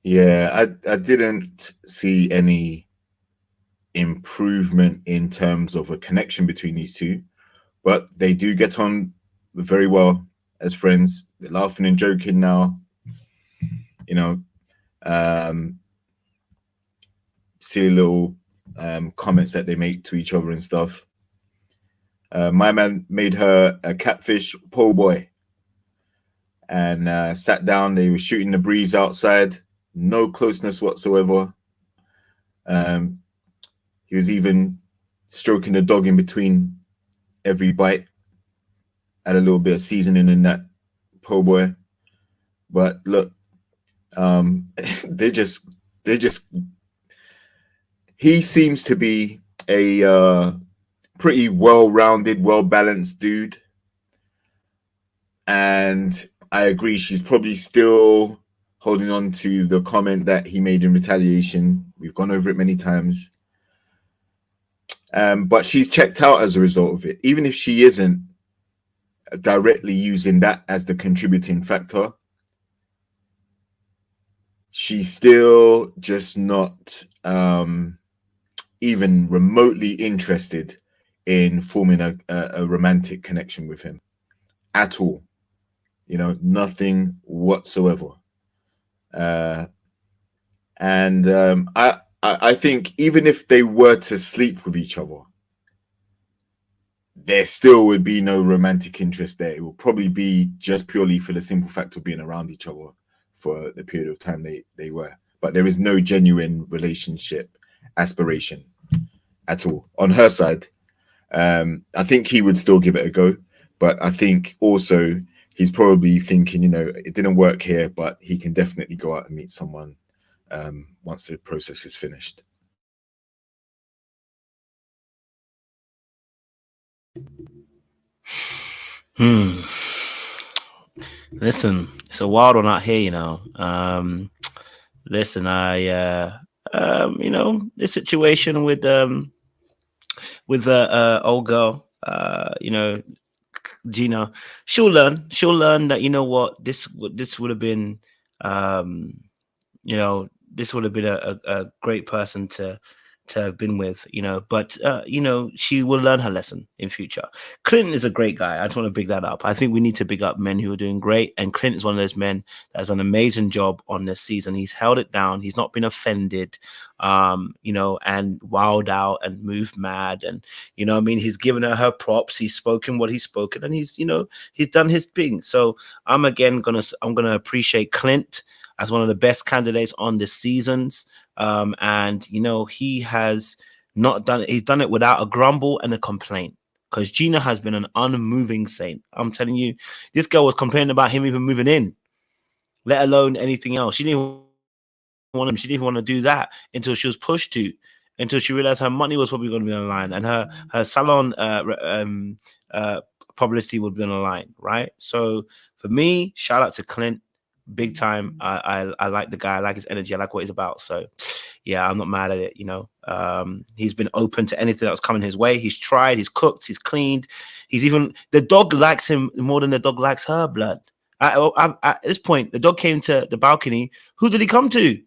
Yeah, I didn't see any improvement in terms of a connection between these two, but they do get on very well as friends. They're laughing and joking now, silly little comments that they make to each other and stuff. My man made her a catfish po' boy and sat down. They were shooting the breeze outside, no closeness whatsoever. He was even stroking the dog in between every bite. add a little bit of seasoning in that po' boy. But look, they just he seems to be a pretty well-rounded, well-balanced dude. And I agree, she's probably still holding on to the comment that he made in retaliation. We've gone over it many times. But she's checked out as a result of it. Even if she isn't directly using that as the contributing factor, she's still just not even remotely interested in forming a romantic connection with him at all. You know, nothing whatsoever. I think even if they were to sleep with each other, there still would be no romantic interest there. It will probably be just purely for the simple fact of being around each other for the period of time they were. But there is no genuine relationship aspiration at all on her side. I think he would still give it a go, but I think also he's probably thinking, you know, it didn't work here, but he can definitely go out and meet someone once the process is finished. Listen, it's a wild one out here, you know. Listen, you know, the situation with the old girl, you know, Gina, she'll learn that, you know what, this would have been, you know, this would have been a great person to have been with, you know, but you know, she will learn her lesson in future. Clinton is a great guy. I just want to big that up. I think we need to big up men who are doing great, and Clinton is one of those men that has done an amazing job on this season. He's held it down. He's not been offended, you know, and wild out and moved mad, and you know, I mean, he's given her props. He's spoken what he's spoken, and he's, you know, he's done his thing. So I'm gonna appreciate Clint as one of the best candidates on this season's. And you know, he has not done it. He's done it without a grumble and a complaint, because Gina has been an unmoving saint. I'm telling you, this girl was complaining about him even moving in, let alone anything else. She didn't even want him. She didn't even want to do that until she was pushed to, until she realized her money was probably going to be on the line, and her salon publicity would be on the line, right? So for me, shout out to Clint. Big time. I like the guy. I like his energy. I like what he's about. So, yeah, I'm not mad at it. You know, he's been open to anything that was coming his way. He's tried. He's cooked. He's cleaned. He's even, the dog likes him more than the dog likes her. Blood. At this point, the dog came to the balcony. Who did he come to?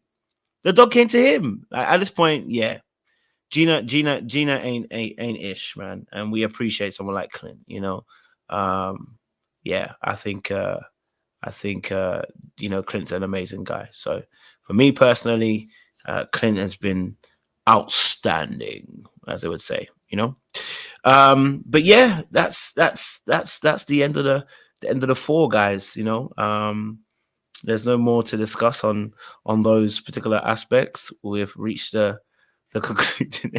The dog came to him. At this point, yeah, Gina ain't ish, man, and we appreciate someone like Clint. You know, yeah, I think. You know, Clint's an amazing guy. So for me personally, Clint has been outstanding, as I would say, you know. But yeah, that's the end of the four, guys, you know. There's no more to discuss on those particular aspects. We've reached the conclusion.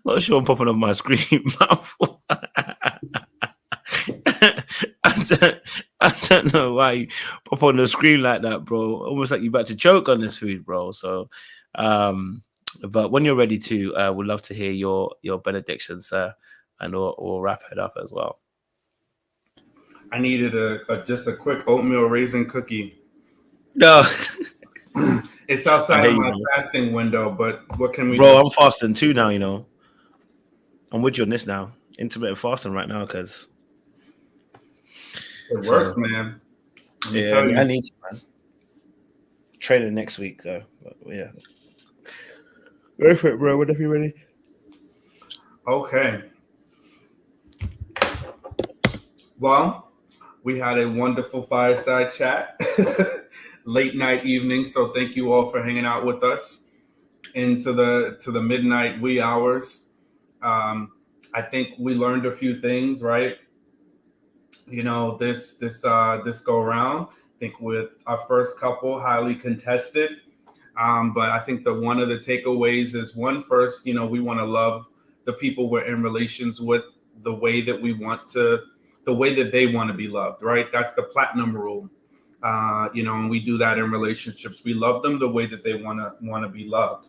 Not sure I'm popping up my screen. Mouthful. I don't know why you pop on the screen like that, bro. Almost like you're about to choke on this food, bro. So, but when you're ready to, we'd love to hear your benedictions, and we'll wrap it up as well. I needed just a quick oatmeal raisin cookie. No, it's outside of my fasting window, but what can we bro, do? I'm fasting too now, you know. I'm with you on this now. Intermittent fasting right now, because it works, man. Yeah, I need to, man. Training next week, though. But yeah. Go for it, bro. Whenever you're ready. Okay. Well, we had a wonderful fireside chat, late night evening. So thank you all for hanging out with us into the midnight wee hours. I think we learned a few things, right? You know, this go around. I think with our first couple, highly contested. But I think one of the takeaways is, first, you know, we want to love the people we're in relations with the way that we want to, the way that they want to be loved, right? That's the platinum rule. And we do that in relationships. We love them the way that they want to be loved.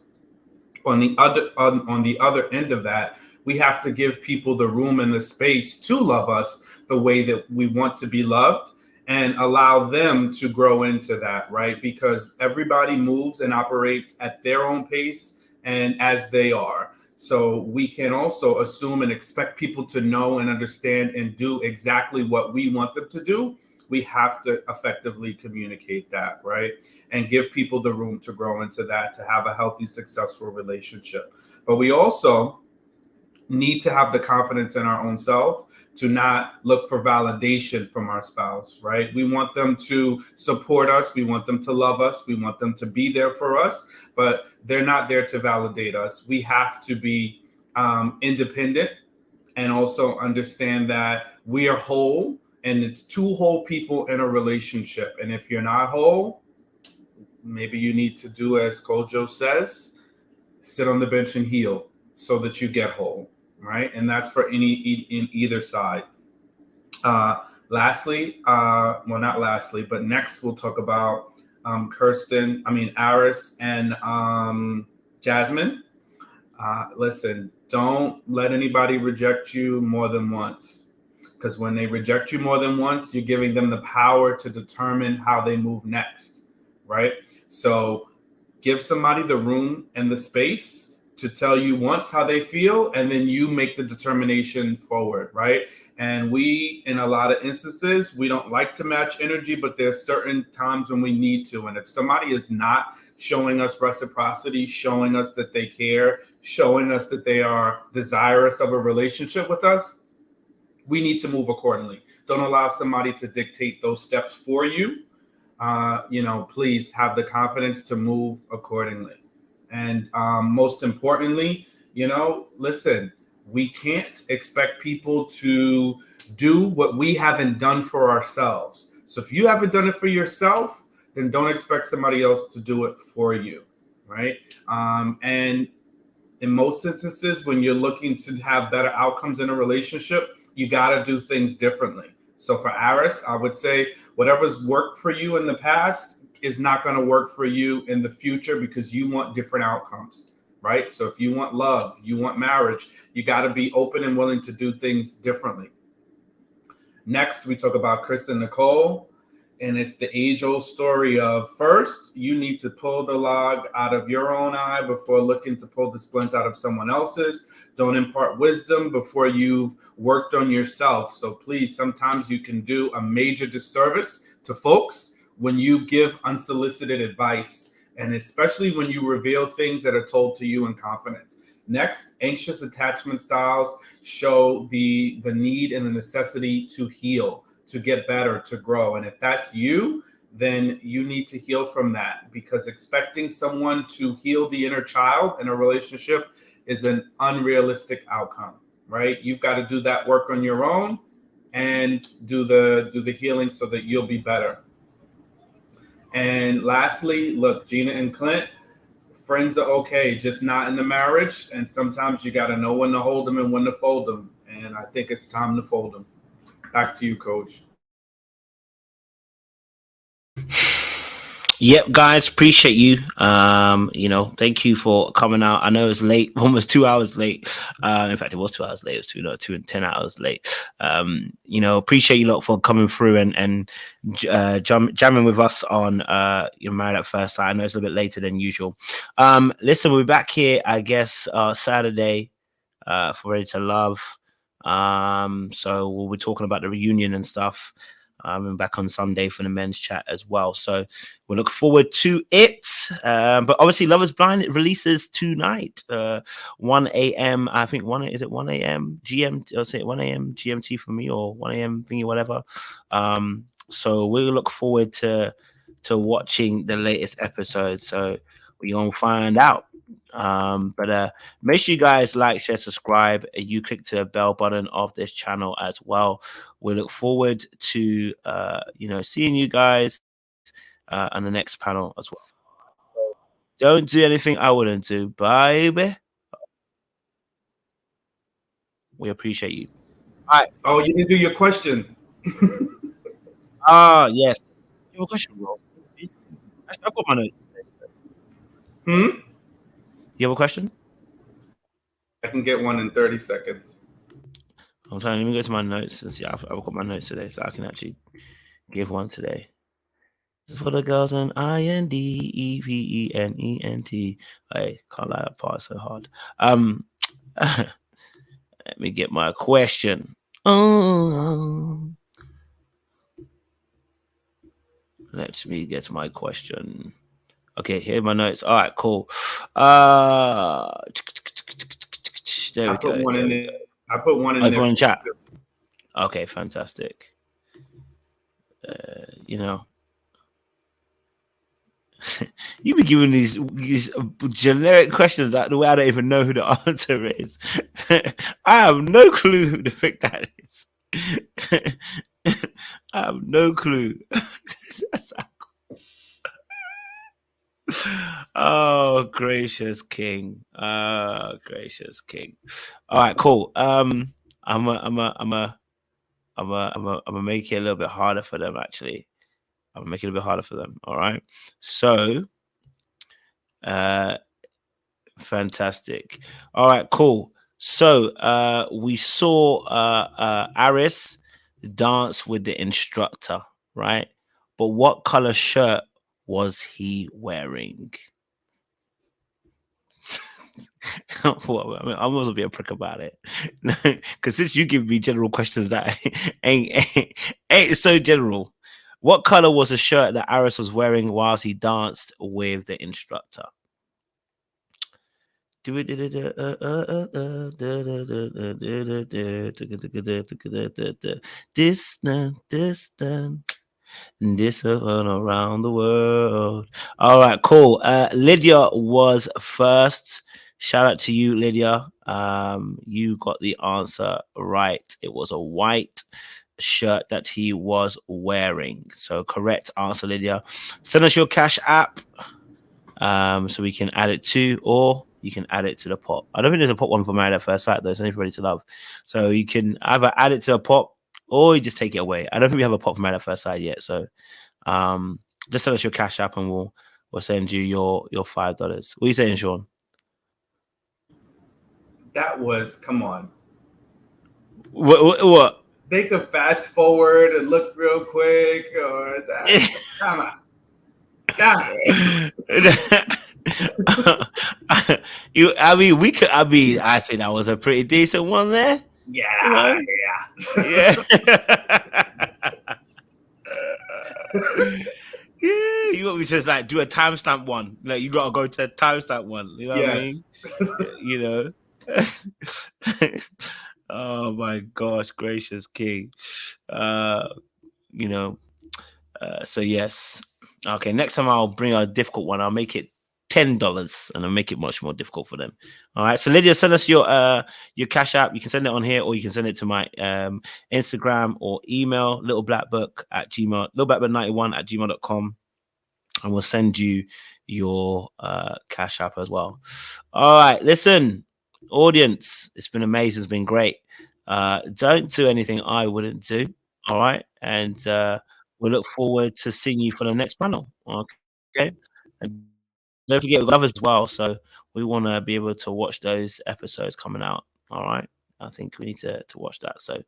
On the other end of that, we have to give people the room and the space to love us the way that we want to be loved, and allow them to grow into that, right? Because everybody moves and operates at their own pace and as they are. So we can also assume and expect people to know and understand and do exactly what we want them to do. We have to effectively communicate that, right? And give people the room to grow into that, to have a healthy, successful relationship. But we also need to have the confidence in our own self to not look for validation from our spouse, right? We want them to support us. We want them to love us. We want them to be there for us, but they're not there to validate us. We have to be independent, and also understand that we are whole, and it's two whole people in a relationship. And if you're not whole, maybe you need to do as Kojo says, sit on the bench and heal so that you get whole, right? And that's for in either side. Lastly, well, not lastly, but next we'll talk about Aris and Jasmine. Listen, don't let anybody reject you more than once, because when they reject you more than once, you're giving them the power to determine how they move next, right? So give somebody the room and the space to tell you once how they feel, and then you make the determination forward, right? And we, in a lot of instances, we don't like to match energy, but there's certain times when we need to. And if somebody is not showing us reciprocity, showing us that they care, showing us that they are desirous of a relationship with us, we need to move accordingly. Don't allow somebody to dictate those steps for you. Please have the confidence to move accordingly. And most importantly, listen, we can't expect people to do what we haven't done for ourselves. So if you haven't done it for yourself, then don't expect somebody else to do it for you, right? And in most instances, when you're looking to have better outcomes in a relationship, you got to do things differently. So for Aris, I would say whatever's worked for you in the past is not going to work for you in the future, because you want different outcomes, right? So if you want love, you want marriage, you got to be open and willing to do things differently. Next, we talk about Kirsten and Nicole, and it's the age-old story of, first, you need to pull the log out of your own eye before looking to pull the splint out of someone else's. Don't impart wisdom before you've worked on yourself. So please, sometimes you can do a major disservice to folks when you give unsolicited advice, and especially when you reveal things that are told to you in confidence. Next, anxious attachment styles show the need and the necessity to heal, to get better, to grow. And if that's you, then you need to heal from that, because expecting someone to heal the inner child in a relationship is an unrealistic outcome, right? You've got to do that work on your own and do the healing so that you'll be better. And lastly, look, Gina and Clint, friends are okay, just not in the marriage. And sometimes you got to know when to hold them and when to fold them. And I think it's time to fold them. Back to you, Coach. Yep, guys, appreciate you. Thank you for coming out. I know it's late, almost 2 hours late. In fact, it was 2 hours late. It was 2 and 10 hours late. Appreciate you lot for coming through and jamming with us on Married at First Sight. I know it's a little bit later than usual. Listen, we'll be back here, I guess, Saturday for Ready to Love. So we'll be talking about the reunion and stuff. And back on Sunday for the men's chat as well. So we'll look forward to it. But obviously, Love is Blind, it releases tonight, 1 a.m. I think 1 a.m. GMT, I'll say 1 a.m. GMT for me, or 1 a.m. thingy, whatever. So we'll look forward to watching the latest episode. So we're gonna find out. But make sure you guys like, share, subscribe. You click to the bell button of this channel as well. We look forward to seeing you guys on the next panel as well. Don't do anything I wouldn't do, baby. We appreciate you. All right. Oh, you didn't do your question. Yes. You have a question, bro? Actually, I've got my notes. Hmm? You have a question? I can get one in 30 seconds. I'm trying. Let me go to my notes and see. I've got my notes today, so I can actually give one today. This is for the girls on INDEPENENT. I can't lie, that part so hard. Let me get my question. Let me get my question. Okay, here are my notes. All right, cool. There we go. I put one in there. In chat. Okay, fantastic. You know, you be giving these generic questions that the way I don't even know who the answer is. I have no clue who the frick that is. I have no clue. Oh, gracious king. Gracious king. All right, cool. I'm gonna make it a little bit harder for them, actually. I'm gonna make it a bit harder for them. All right. So fantastic. All right, cool. So we saw Aris dance with the instructor, right? But what color shirt was he wearing? Well, I mean, I'm also be a prick about it, because since you give me general questions that ain't so general. What color was the shirt that Aris was wearing whilst he danced with the instructor? Distant around the world. All right, cool. Lydia was first. Shout out to you, Lydia. You got the answer right. It was a white shirt that he was wearing. So correct answer, Lydia. Send us your Cash App, so we can add it to, or you can add it to the pot. I don't think there's a pot one for Married at First Sight, though. It's only for Ready to Love. So you can either add it to a pot or you just take it away. I don't think we have a pot for Married at First Sight yet. So just send us your Cash App and we'll send you your $5. What are you saying, Sean? That was, come on. What? They could fast forward and look real quick, or that. Come on. I think that was a pretty decent one there. Yeah. Yeah, you want me to just like do a timestamp one? Like you gotta go to a timestamp one. You know what I mean? You know. Oh my gosh, gracious king. You know. So yes. Okay, next time I'll bring a difficult one. I'll make it $10 and I'll make it much more difficult for them. All right. So Lydia, send us your Cash App. You can send it on here, or you can send it to my Instagram or email, littleblackbook@gmail.com, and we'll send you your Cash App as well. All right. Listen, audience, it's been amazing. It's been great. Don't do anything I wouldn't do. All right. And we look forward to seeing you for the next panel. Okay. And don't forget we've got others as well. So we want to be able to watch those episodes coming out. All right. I think we need to watch that. So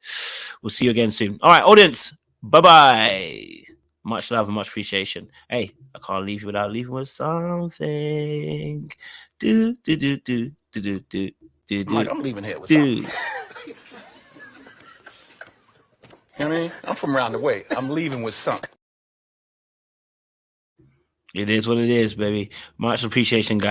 we'll see you again soon. All right, audience. Bye-bye. Much love and much appreciation. Hey, I can't leave you without leaving with something. I'm leaving here with something. You know what I mean? I'm from around the way. I'm leaving with something. It is what it is, baby. Much appreciation, guys.